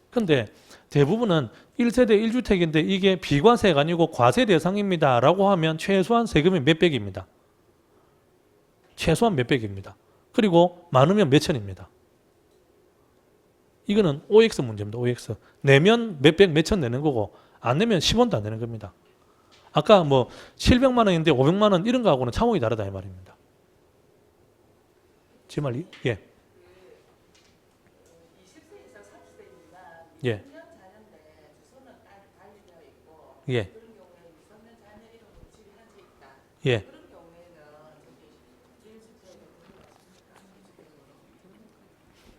근데 대부분은 1세대 1주택인데 이게 비과세가 아니고 과세 대상입니다. 라고 하면 최소한 세금이 몇백입니다. 최소한 몇백입니다. 그리고 많으면 몇천입니다. 이거는 OX 문제입니다. OX. 내면 몇백, 몇천 내는 거고 안 내면 10원도 안 내는 겁니다. 아까 뭐 700만 원인데 500만 원 이런 거하고는 차원이 다르다 이 말입니다. 제 말, 예. 20세 이상 30세 미만 예. 미성년 자녀인데 주소는 달리되어 있고 예. 그런 경우에 미성년 자녀 이름으로 집이 한 채 있다. 예. 그런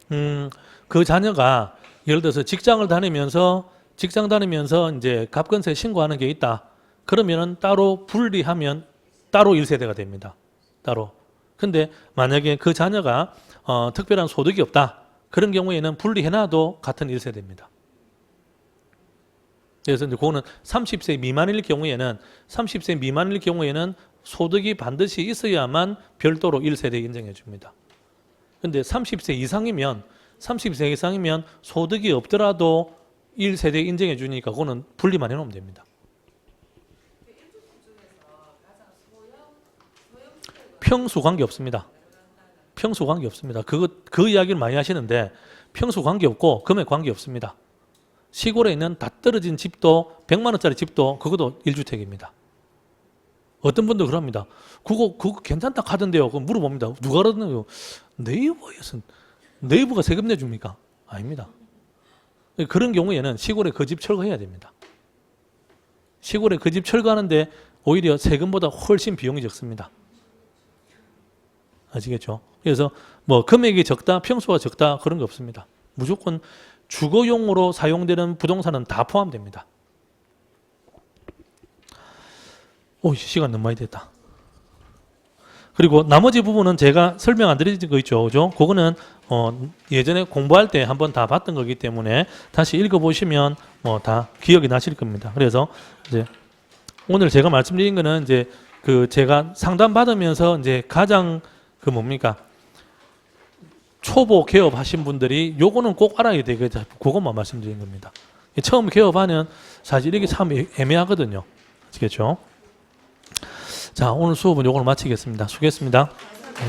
경우에는 그 자녀가 예를 들어서 직장 다니면서 이제 갑근세 신고하는 게 있다. 그러면은 따로 분리하면 따로 1세대가 됩니다. 따로. 근데 만약에 그 자녀가 특별한 소득이 없다. 그런 경우에는 분리해놔도 같은 1세대입니다. 그래서 이제 그거는 30세 미만일 경우에는 소득이 반드시 있어야만 별도로 1세대 인정해 줍니다. 근데 30세 이상이면 소득이 없더라도 1세대 인정해 주니까 그거는 분리만 해놓으면 됩니다. 평수 관계 없습니다. 평수 관계 없습니다. 그 이야기를 많이 하시는데 평수 관계 없고 금액 관계 없습니다. 시골에 있는 다 떨어진 집도 100만 원짜리 집도 그것도 1주택입니다. 어떤 분도 그럽니다. 그거 괜찮다 하던데요. 그거 물어봅니다. 누가 그러는요? 네이버가 세금 내줍니까? 아닙니다. 그런 경우에는 시골에 그 집 철거해야 됩니다. 시골에 그 집 철거하는데 오히려 세금보다 훨씬 비용이 적습니다. 아시겠죠? 그래서 뭐 금액이 적다, 평수가 적다 그런 게 없습니다. 무조건 주거용으로 사용되는 부동산은 다 포함됩니다. 시간 너무 많이 됐다. 그리고 나머지 부분은 제가 설명 안 드린 거 있죠. 그죠? 그거는 예전에 공부할 때 한번 다 봤던 거기 때문에 다시 읽어보시면 다 기억이 나실 겁니다. 그래서 이제 오늘 제가 말씀드린 거는 이제 그 제가 상담 받으면서 이제 가장 그 뭡니까? 초보 개업하신 분들이 요거는 꼭 알아야 되겠다. 그것만 말씀드린 겁니다. 처음 개업하는 사실 이게 참 애매하거든요. 아시겠죠? 자, 오늘 수업은 요걸 마치겠습니다. 수고했습니다. 네.